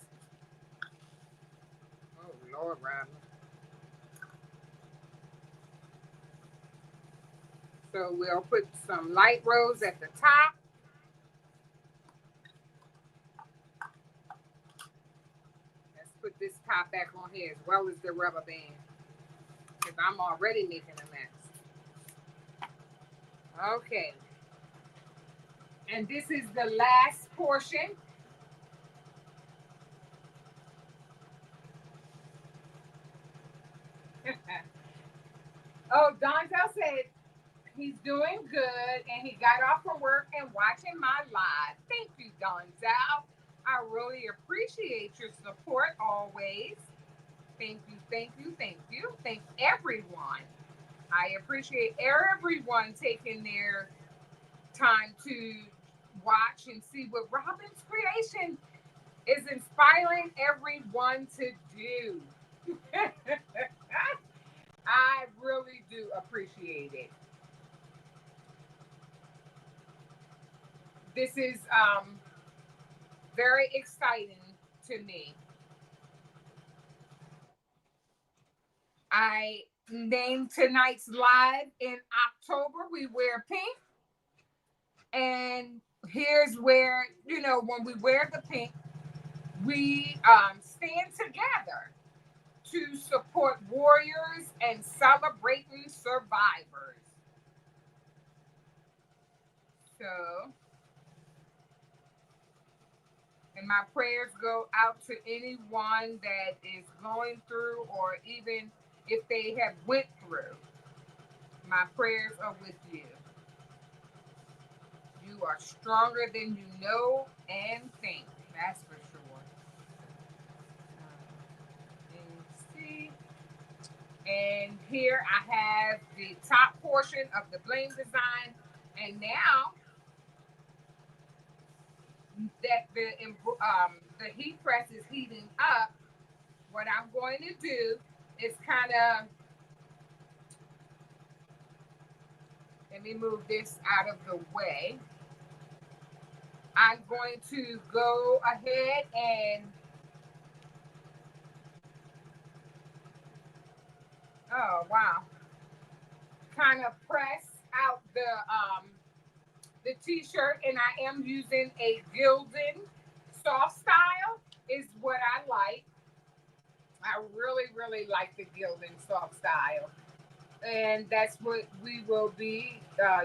Oh, Lord, Robin. So we'll put some light rose at the top. Let's put this top back on here as well as the rubber band, because I'm already making a mess. Okay. And this is the last portion. Oh, Donzel said he's doing good and he got off from work and watching my live. Thank you, Donzel. I really appreciate your support always. Thank you, thank you, thank you. Thank everyone. I appreciate everyone taking their time to watch and see what Robin's creation is inspiring everyone to do. I really do appreciate it. This is very exciting to me. I named tonight's live in October. We wear pink. And here's where, when we wear the pink, we stand together to support warriors and celebrating survivors. So, and my prayers go out to anyone that is going through, or even if they have went through. My prayers are with you. You are stronger than you know and think. That's for sure. Let me see. And here I have the top portion of the bling design. And now that the heat press is heating up, what I'm going to do is kind of, let me move this out of the way. I'm going to go ahead and, oh wow, kind of press out the t-shirt, and I am using a gilded soft style is what I like. I really, really like the gilded soft style. And that's what we will be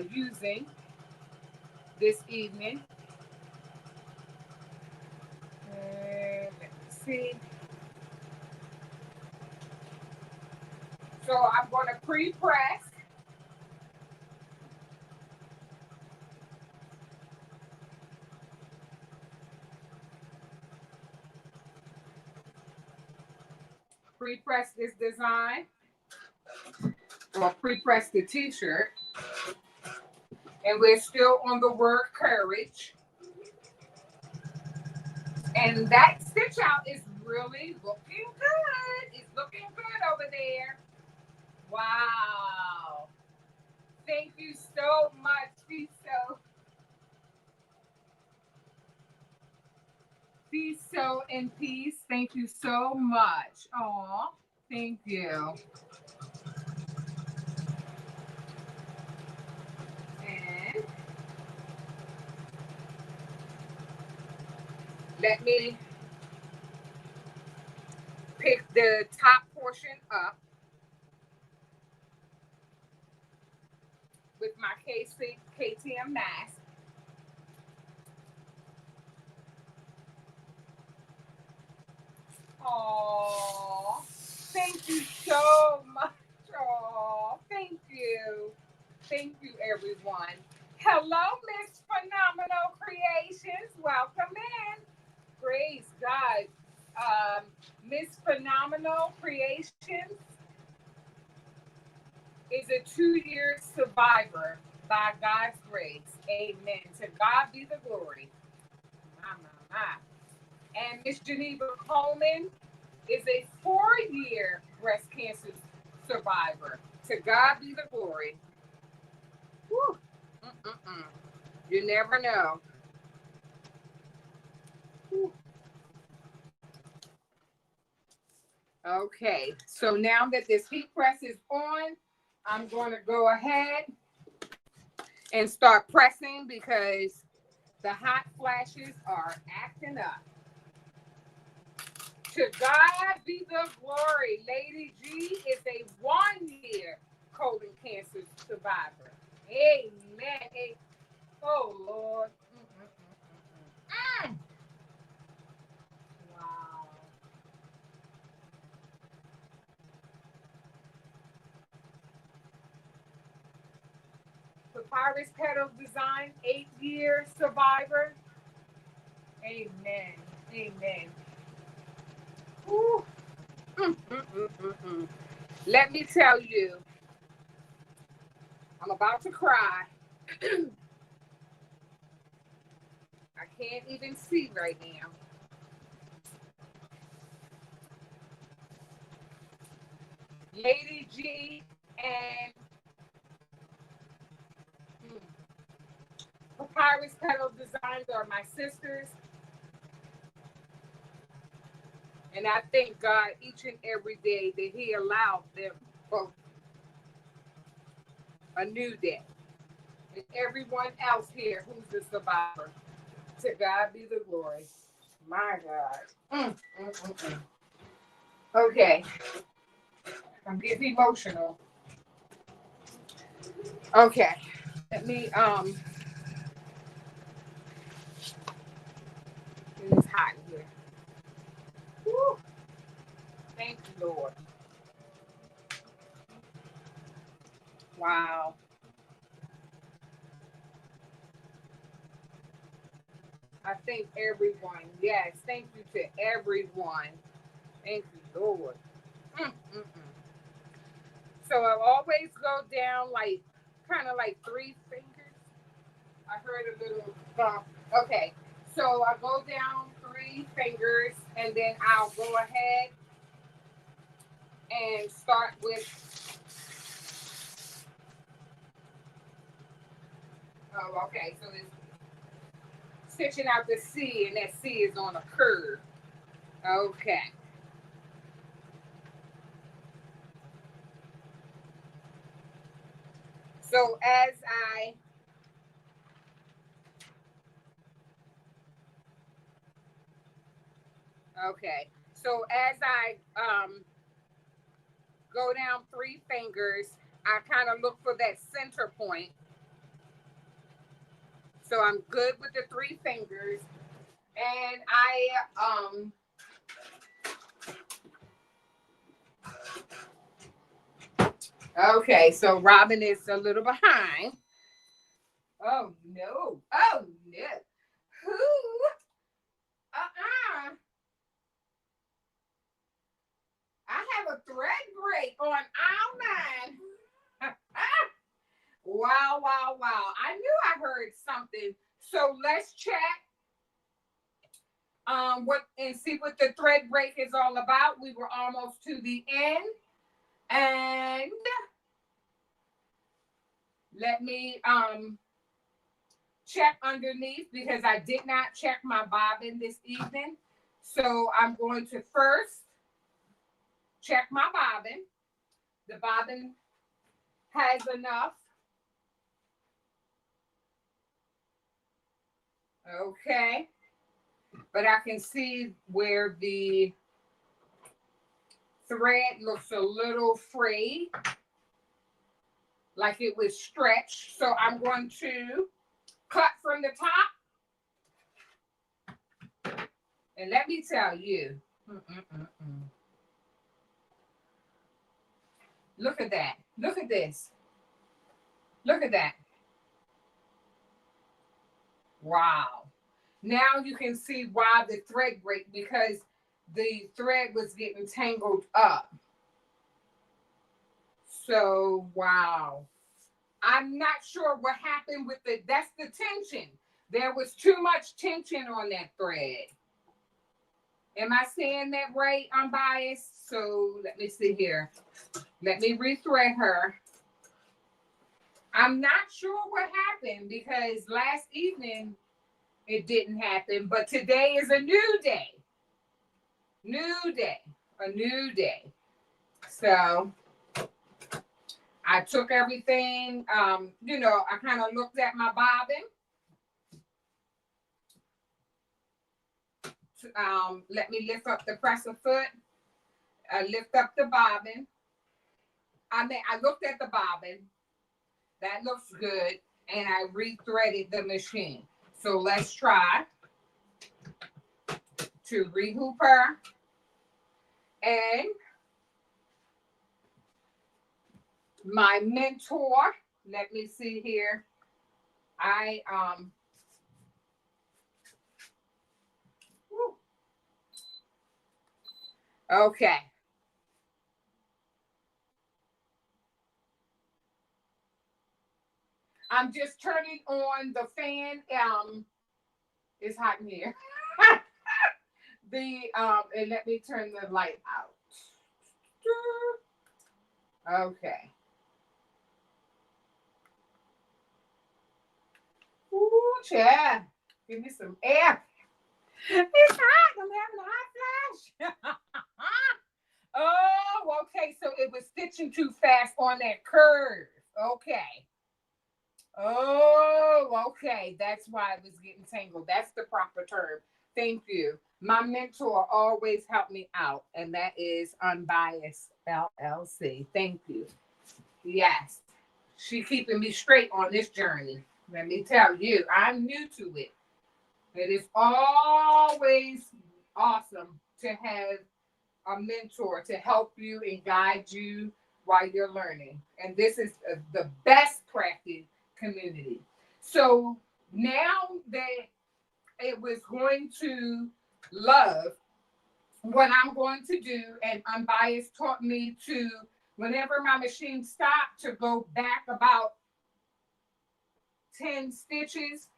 using this evening. And let me see. So I'm going to pre-press. Pre-press this design, or pre-press the t-shirt. And we're still on the word courage. And that stitch out is really looking good. It's looking good over there. Wow. Thank you so much, Peace, so in peace. Thank you so much. Aw, thank you. And let me pick the top portion up with my KTM mask. so much. Oh, thank you. Thank you, everyone. Hello, Miss Phenomenal Creations. Welcome in. Praise God. Miss Phenomenal Creations is a 2-year survivor by God's grace. Amen. To God be the glory. My, my, my. And Miss Geneva Coleman is a 4-year breast cancer survivor. To God be the glory. Whew. Mm-mm-mm. You never know. Whew. Okay, so now that this heat press is on, I'm going to go ahead and start pressing because the hot flashes are acting up. To God be the glory. Lady G is a 1-year colon cancer survivor. Amen. Oh, Lord. Mm. Wow. Papyrus Petal Design, 8-year survivor. Amen. Amen. Ooh. Let me tell you, I'm about to cry. I can't even see right now. Lady G and Papyrus Petal Designs are my sisters. And I thank God each and every day that He allowed them both a new day. And everyone else here who's a survivor. To God be the glory. My God. Okay. I'm getting emotional. Okay. Let me it's hot in here. Woo. Thank you, Lord. Wow. I thank everyone. Yes, thank you to everyone. Thank you, Lord. Mm-mm-mm. So I always go down like kind of like 3 fingers. I heard a little bump. Okay, so I go down 3 fingers and then I'll go ahead and start with. Oh, okay. So it's stitching out the C, and that C is on a curve. Okay. So as I okay, so as I go down 3 fingers, I kind of look for that center point. So I'm good with the 3 fingers, and okay. So Robin is a little behind. Oh no! Oh no! Who? I have a thread break on aisle 9. Wow, wow, wow. I knew I heard something. So let's check what and see what the thread break is all about. We were almost to the end. And let me check underneath because I did not check my bobbin this evening. So I'm going to first check my bobbin. The bobbin has enough. Okay. But I can see where the thread looks a little frayed, like it was stretched. So I'm going to cut from the top. And let me tell you, Look at that. Look at this. Look at that. Wow. Now you can see why the thread break, because the thread was getting tangled up. So, wow. I'm not sure what happened with that's the tension. There was too much tension on that thread. Am I saying that right, unbiased? So let me see here. Let me rethread her. I'm not sure what happened because last evening it didn't happen, but today is a new day. New day. A new day. So I took everything, you know, I kind of looked at my bobbin. Let me lift up the presser foot. Lift up the bobbin. I looked at the bobbin. That looks good. And I rethreaded the machine. So let's try to rehoop her. And my mentor, let me see here. Okay. I'm just turning on the fan. It's hot in here. And let me turn the light out. Okay. Ooh, yeah. Give me some air. It's hot. I'm having a hot flash. Oh, okay. So it was stitching too fast on that curve. Okay. Oh, okay. That's why it was getting tangled. That's the proper term. Thank you. My mentor always helped me out, and that is Unbiased LLC. Thank you. Yes. She keeping me straight on this journey. Let me tell you, I'm new to it. It is always awesome to have a mentor to help you and guide you while you're learning. And this is the best crafted community. So now that it was going to love, what I'm going to do, and Unbiased taught me to, whenever my machine stopped, to go back about 10 stitches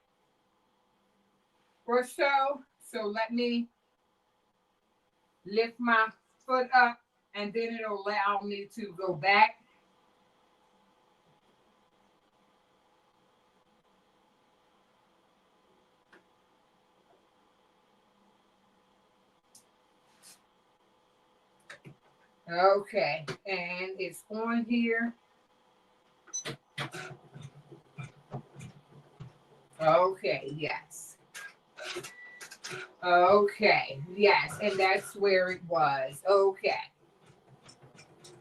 or so. So let me lift my foot up, and then it'll allow me to go back. Okay, and it's on here. Okay, yes. Okay, yes, and that's where it was. Okay.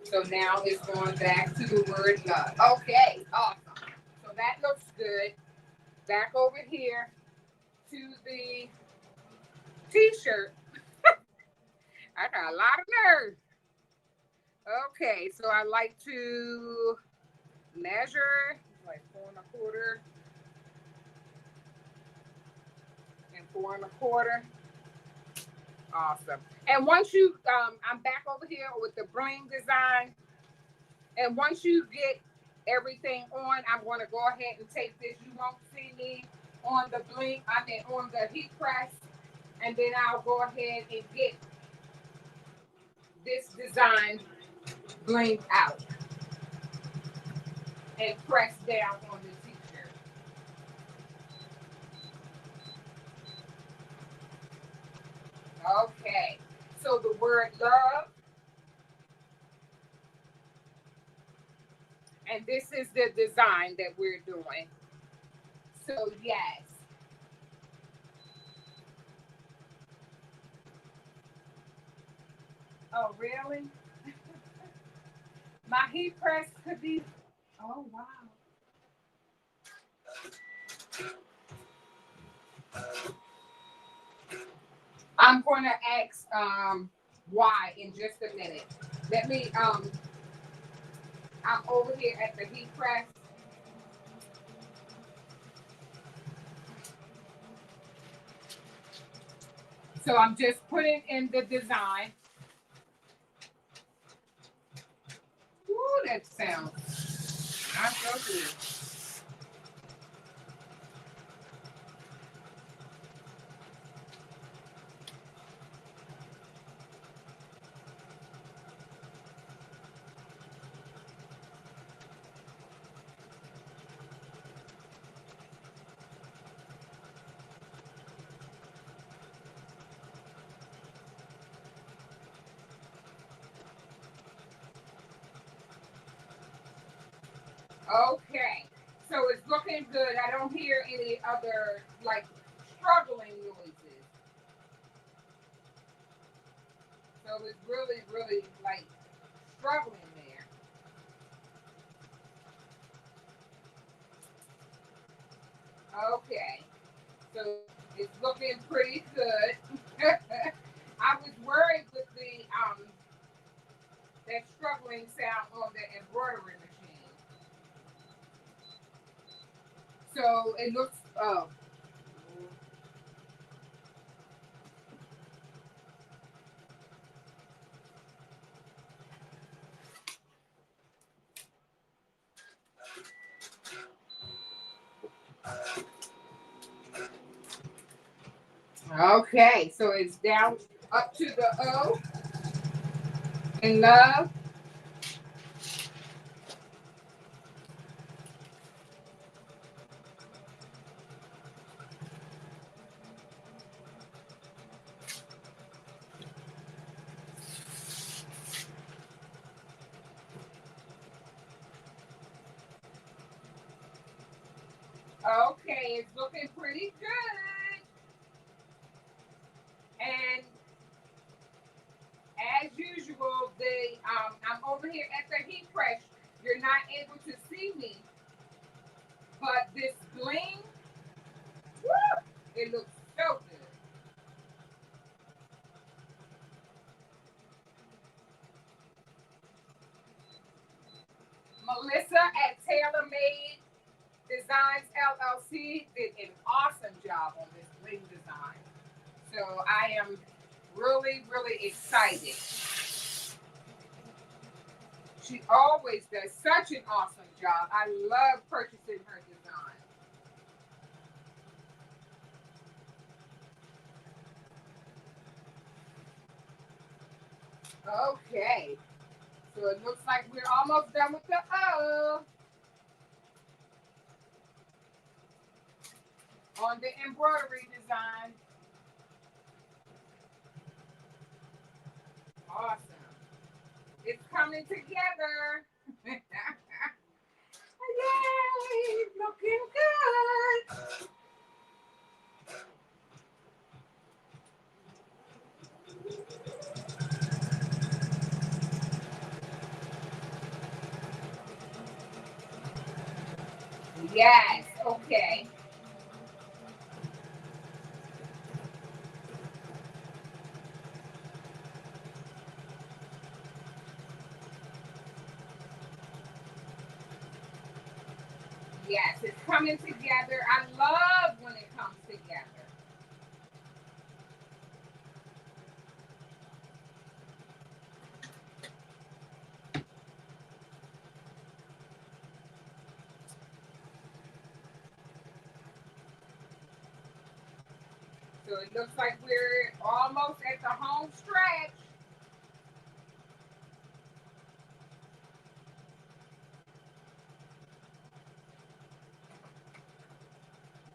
So now it's going back to the word love. Okay, awesome. So that looks good. Back over here to the t-shirt. I got a lot of nerve. Okay, so I like to measure like 4 1/4 and 4 1/4. Awesome. And once you, I'm back over here with the bling design. And once you get everything on, I'm going to go ahead and take this. You won't see me on the bling, on the heat press. And then I'll go ahead and get this design blinged out and press down on the t-shirt. Okay. So the word love. And this is the design that we're doing. So yes. Oh, really? My heat press could be, oh, wow. I'm going to ask why in just a minute. Let me I'm over here at the heat press. So I'm just putting in the design. Ooh, that sounds not so good. Okay, so it's looking good. I don't hear any other like struggling noises. So it's really, really like struggling there. Okay, so it's looking pretty good. I was worried with the that struggling sound on the embroidery machine. So it looks okay. So it's down up to the O in love. Okay, it's looking pretty good. And as usual, the I'm over here at the heat press. You're not able to see me, but this bling, woo, it looks so good. Melissa at TaylorMade Designs LLC did an awesome job on this bling design. So I am really, really excited. She always does such an awesome job. I love purchasing her design. Okay, so it looks like we're almost done with the O on the embroidery design. Awesome. It's coming together. Yay, looking good. Yes, okay. Yes, it's coming together. I love when it comes together. So it looks like we're almost at the home stretch.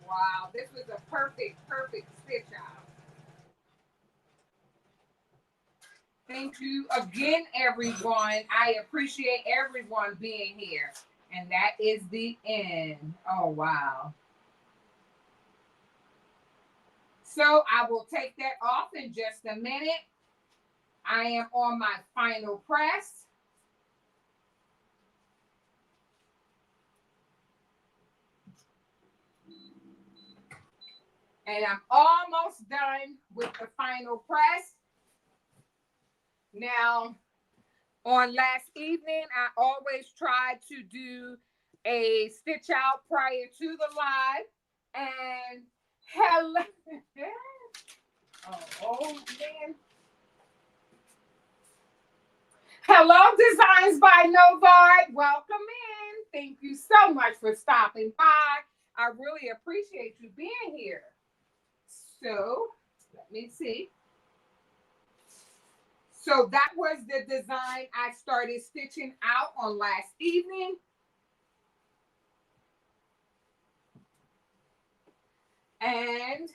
Wow, this was a perfect, perfect stitch out. Thank you again, everyone. I appreciate everyone being here. And that is the end. Oh, wow. So I will take that off in just a minute. I am on my final press. And I'm almost done with the final press. Now, On last evening, I always try to do a stitch out prior to the live. And hello. Oh man. Hello, Designs by Novard. Welcome in. Thank you so much for stopping by. I really appreciate you being here. So, let me see. So that was the design I started stitching out on last evening. And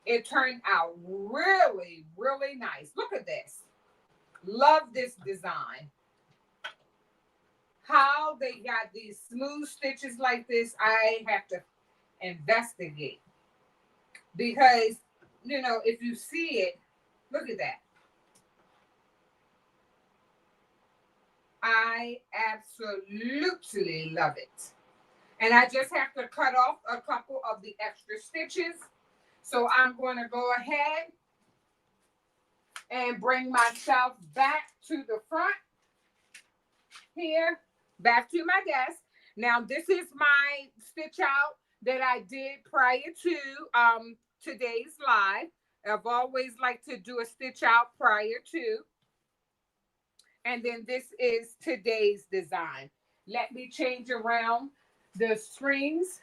it turned out really, really nice. Look at this. Love this design. How they got these smooth stitches like this, I have to investigate. Because, you know, if you see it, look at that. I absolutely love it. And I just have to cut off a couple of the extra stitches. So I'm going to go ahead and bring myself back to the front here, back to my desk. Now, this is my stitch out that I did prior to today's live. I've always liked to do a stitch out prior to. And then this is today's design. Let me change around the strings.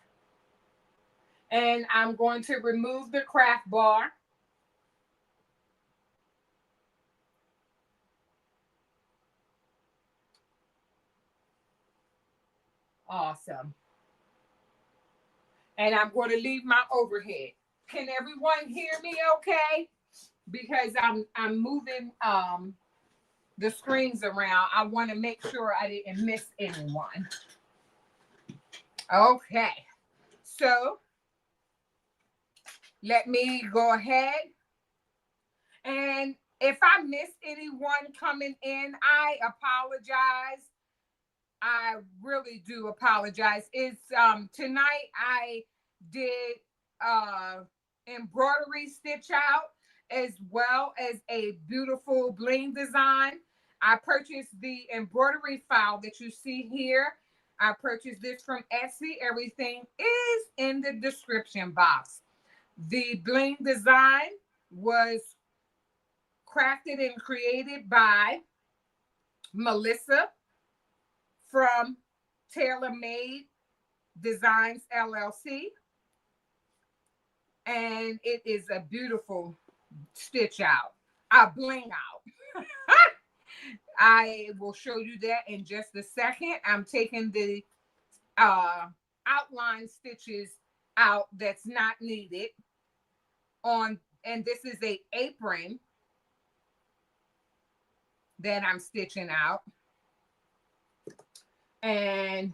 And I'm going to remove the craft bar. Awesome. And I'm going to leave my overhead. Can everyone hear me okay? Because I'm moving the screens around. I want to make sure I didn't miss anyone. Okay. So let me go ahead. And if I miss anyone coming in, I apologize. I really do apologize. It's tonight I did embroidery stitch out as well as a beautiful bling design. I purchased the embroidery file that you see here. I purchased this from Etsy. Everything is in the description box. The bling design was crafted and created by Melissa from TaylorMadeLLCDigital, LLC. And it is a beautiful stitch out, a bling out. I will show you that in just a second. I'm taking the outline stitches out that's not needed on, and this is a apron that I'm stitching out. And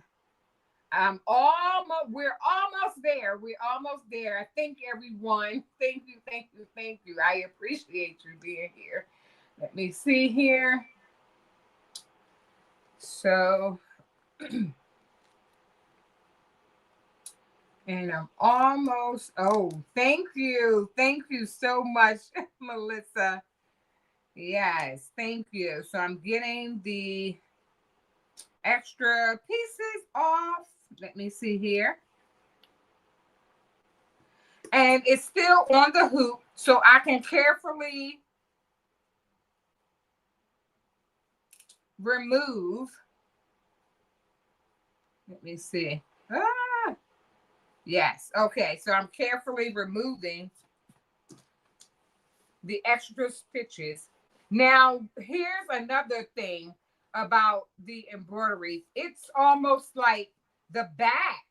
we're almost there. We're almost there. Thank everyone. Thank you, thank you, thank you. I appreciate you being here. Let me see here. So, and I'm almost, oh, thank you. Thank you so much, Melissa. Yes, thank you. So I'm getting the extra pieces off. Let me see here. And it's still on the hoop, so I can carefully remove. Let me see. Ah, yes. Okay, so I'm carefully removing the extra stitches. Now, here's another thing about the embroidery. It's almost like the back,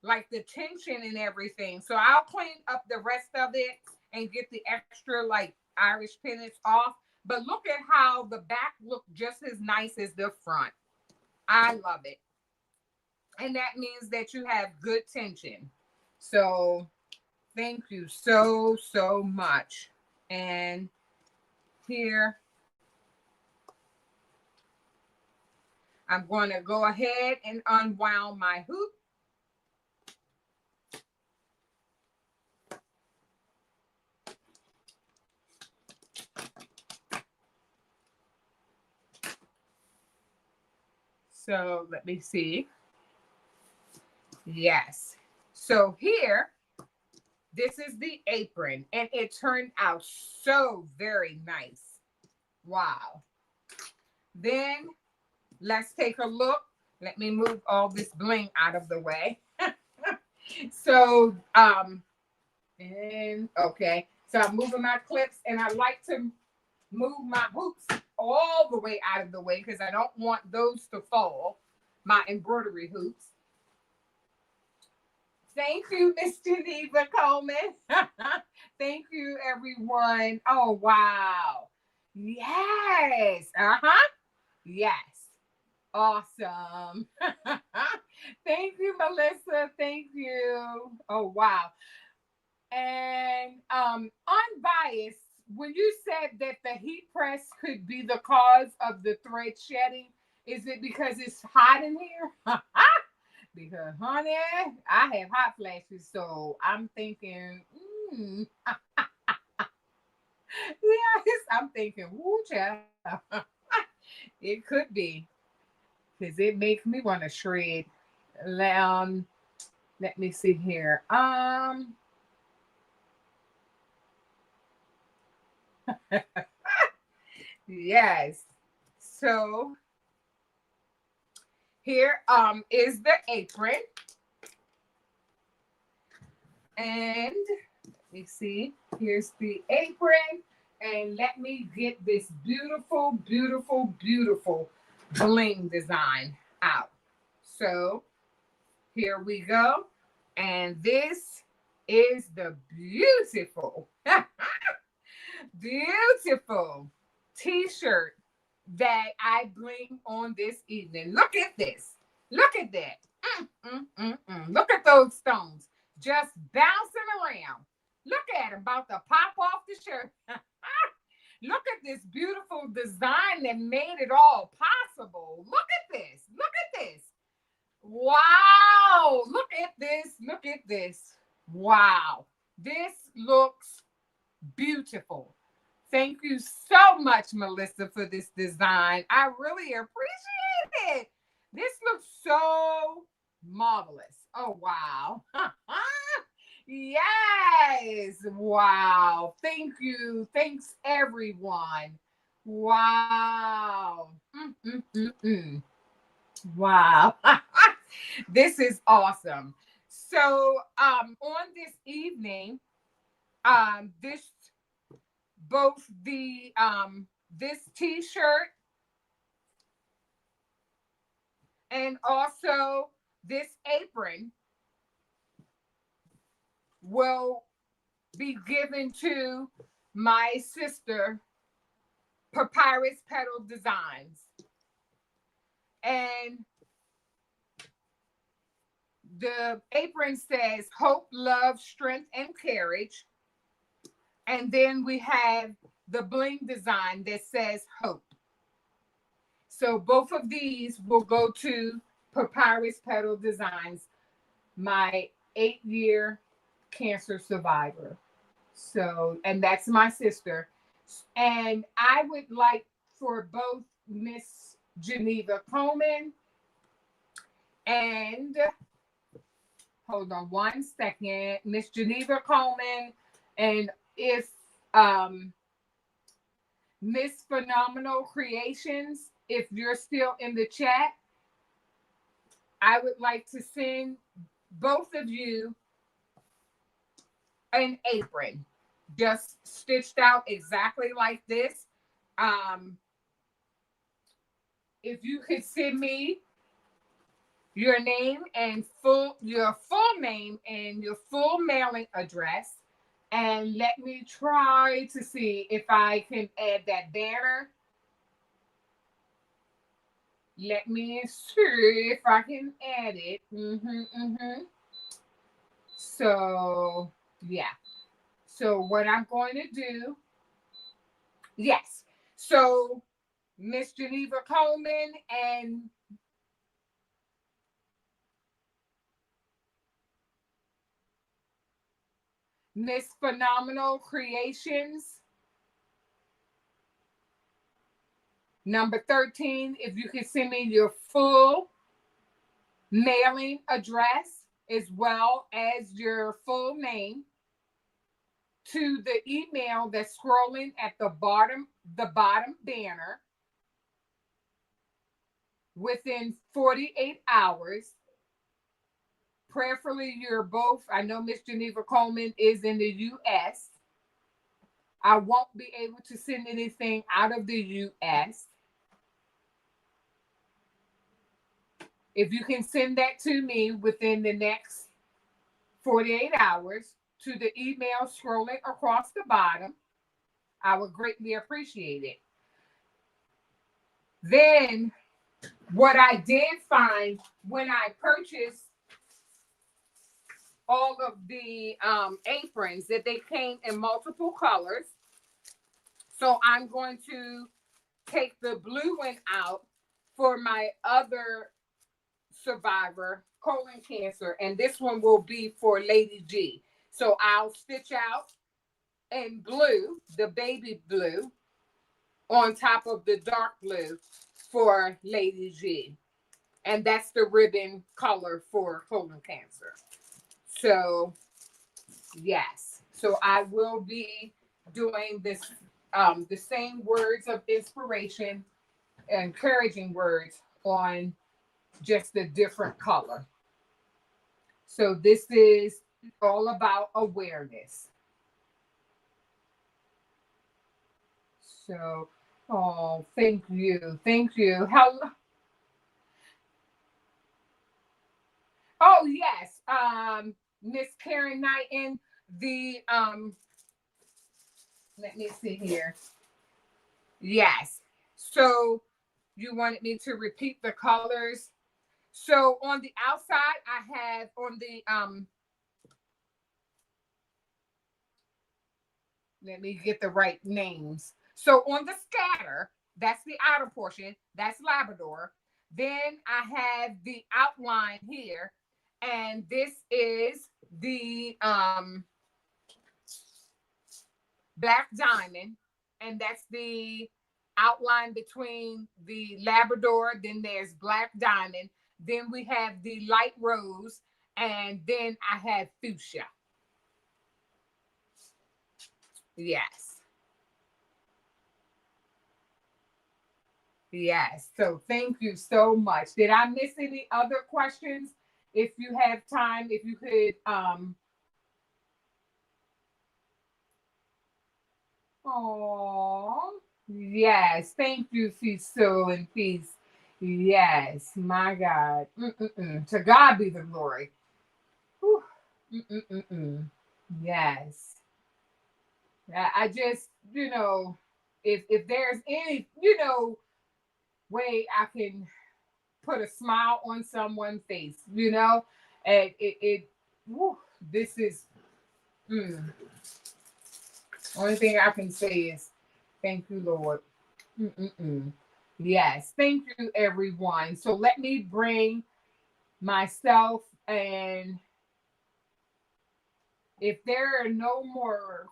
like the tension and everything. So I'll clean up the rest of it and get the extra like Irish pennants off. But look at how the back looks just as nice as the front. I love it. And that means that you have good tension. So thank you so, so much. And here, I'm going to go ahead and unwound my hoop. So let me see. Yes. So here, this is the apron, and it turned out so very nice. Wow. Then let's take a look. Let me move all this bling out of the way. So, and okay. So I'm moving my clips, and I like to move my hoops all the way out of the way because I don't want those to fall, my embroidery hoops. Thank you, Miss Geneva Coleman. Thank you, everyone. Oh, wow. Yes. Uh-huh. Yes. Awesome. Thank you, Melissa. Thank you. Oh, wow. And unbiased, when you said that the heat press could be the cause of the thread shedding, is it because it's hot in here? Because, honey, I have hot flashes, so I'm thinking, yes, I'm thinking, woo, child. It could be, because it makes me want to shred. Let me see here. Yes. So here is the apron. And let me see. Here's the apron. And let me get this beautiful, beautiful, beautiful bling design out. So here we go. And this is the beautiful, beautiful t-shirt that I bring on this evening. Look at this. Look at that. Look at those stones just bouncing around. Look at them about to pop off the shirt. Look at this beautiful design that made it all possible. Look at this. Look at this. Wow. Look at this. Look at this. Wow. This looks beautiful. Thank you so much, Melissa, for this design. I really appreciate it. This looks so marvelous. Oh, wow. Yes. Wow. Thank you. Thanks, everyone. Wow. Wow. This is awesome. So, on this evening, this both the this t-shirt and also this apron will be given to my sister, Papyrus Petal Designs. And the apron says hope, love, strength, and courage. And then we have the bling design that says hope. So both of these will go to Papyrus Petal Designs, my 8-year cancer survivor. So, and that's my sister. And I would like for both Miss Geneva Coleman and, hold on one second, Miss Geneva Coleman, and if Miss Phenomenal Creations, if you're still in the chat, I would like to send both of you an apron, just stitched out exactly like this. If you could send me your name and your full name and your full mailing address, and let me try to see if I can add that banner. Let me see if I can add it. So, yeah. So what I'm going to do, yes. So Miss Geneva Coleman and Miss Phenomenal Creations Number 13, if you can send me your full mailing address as well as your full name to the email that's scrolling at the bottom banner within 48 hours. Prayerfully, you're both. I know Miss Geneva Coleman is in the U.S. I won't be able to send anything out of the U.S. If you can send that to me within the next 48 hours to the email scrolling across the bottom, I would greatly appreciate it. Then, what I did find when I purchased all of the aprons, that they came in multiple colors. So I'm going to take the blue one out for my other survivor, colon cancer, and this one will be for Lady G. So I'll stitch out in blue, the baby blue, on top of the dark blue for Lady G. And that's the ribbon color for colon cancer. So, yes. So I will be doing this, the same words of inspiration, encouraging words on just a different color. So this is all about awareness. So, oh, thank you. Thank you. Hello. Oh, yes. Miss Karen Knight in the let me see here. Yes. So you wanted me to repeat the colors. So on the outside, I have on the let me get the right names. So on the scatter, that's the outer portion, that's Labrador. Then I have the outline here, and this is the black diamond, and that's the outline between the Labrador. Then there's black diamond. Then we have the light rose, and then I have fuchsia. Yes. Yes. So thank you so much. Did I miss any other questions? If you have time, if you could oh, yes. Thank you, Fiso and Peace. Yes, my God. Mm-mm-mm. To God be the glory. Whew. Mm-mm-mm-mm. Yes. I just, if there's any, way I can put a smile on someone's face, and whew, this is, mm, only thing I can say is thank you, Lord. Mm-mm-mm. Yes, thank you, everyone. So let me bring myself, and if there are no more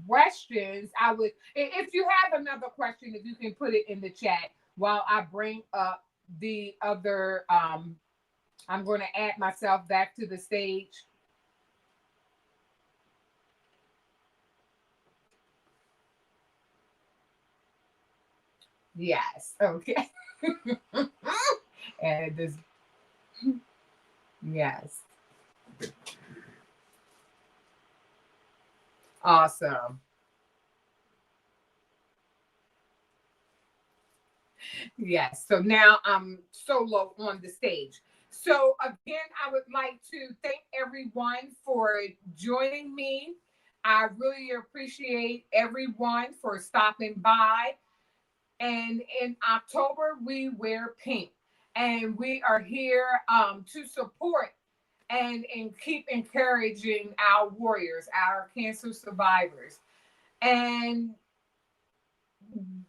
questions, I would, if you have another question, if you can put it in the chat while I bring up the other, I'm going to add myself back to the stage. Yes. Okay. And this, yes. Awesome. Yes. So now I'm solo on the stage. So again, I would like to thank everyone for joining me. I really appreciate everyone for stopping by. And in October, we wear pink. And we are here to support and keep encouraging our warriors, our cancer survivors. And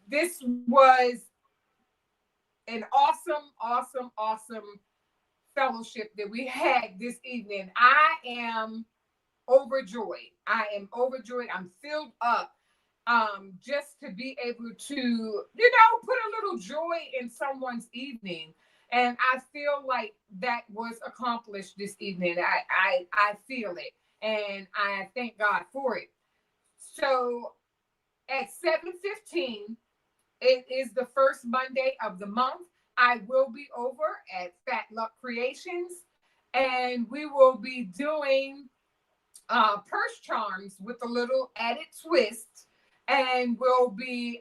this was an awesome, awesome, awesome fellowship that we had this evening. I am overjoyed. I am overjoyed. I'm filled up. just to be able to, you know, put a little joy in someone's evening. And I feel like that was accomplished this evening. I feel it, and I thank God for it. So at 7:15, it is the first Monday of the month. I will be over at Fatluck Kreations, and we will be doing purse charms with a little added twist, and we'll be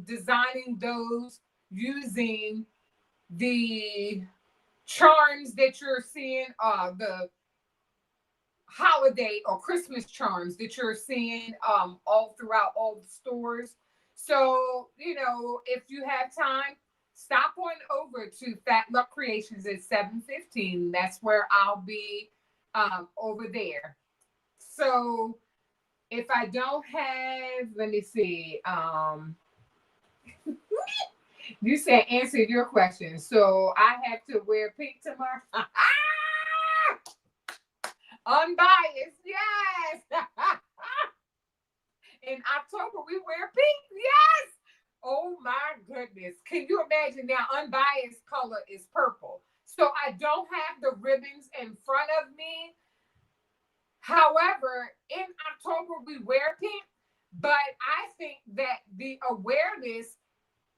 designing those using the charms that you're seeing, the holiday or Christmas charms that you're seeing all throughout all the stores. So, you know, if you have time, stop on over to Fatluck Kreations at 7:15. That's where I'll be over there. So if I don't have, let me see. You said answer your question. So I have to wear pink tomorrow. Unbiased, yes. In October, we wear pink, yes. Oh my goodness. Can you imagine now? Unbiased color is purple. So I don't have the ribbons in front of me. However, in October, we wear pink, but I think that the awareness,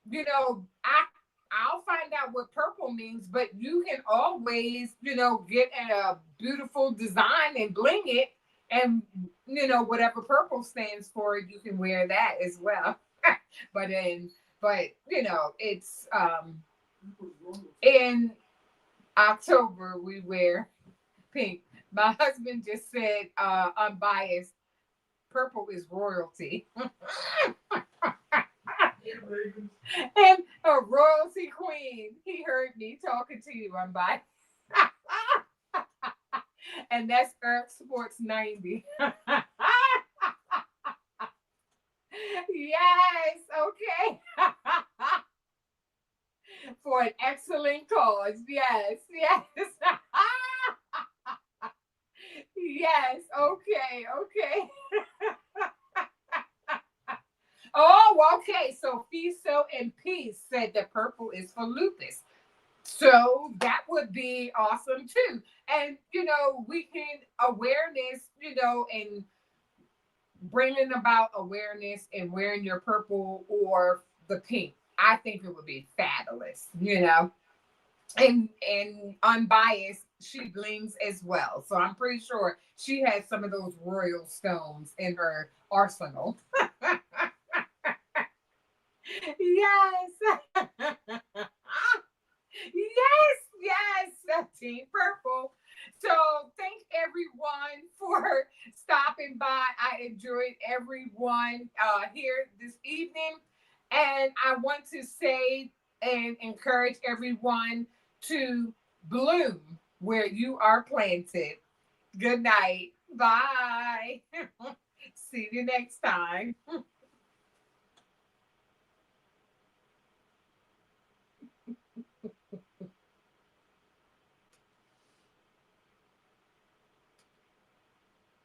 you know, I'll find out what purple means, but you can always, you know, get a beautiful design and bling it. And, you know, whatever purple stands for, you can wear that as well. but you know, it's in October we wear pink. My husband just said unbiased, purple is royalty. And a royalty queen. He heard me talking to you, unbiased. And that's Earth Sports 90. Yes, okay. For an excellent cause. Yes, yes. Yes, okay, okay. Oh, okay. So Fiso and Peace said that purple is for lupus. So that would be awesome too. And, you know, we can awareness, you know, and bringing about awareness and wearing your purple or the pink. I think it would be fabulous, you know. And unbiased, she blings as well. So I'm pretty sure she has some of those royal stones in her arsenal. Yes. Yes, yes, Team Purple. So thank everyone for stopping by. I enjoyed everyone here this evening. And I want to say and encourage everyone to bloom where you are planted. Good night. Bye. See you next time.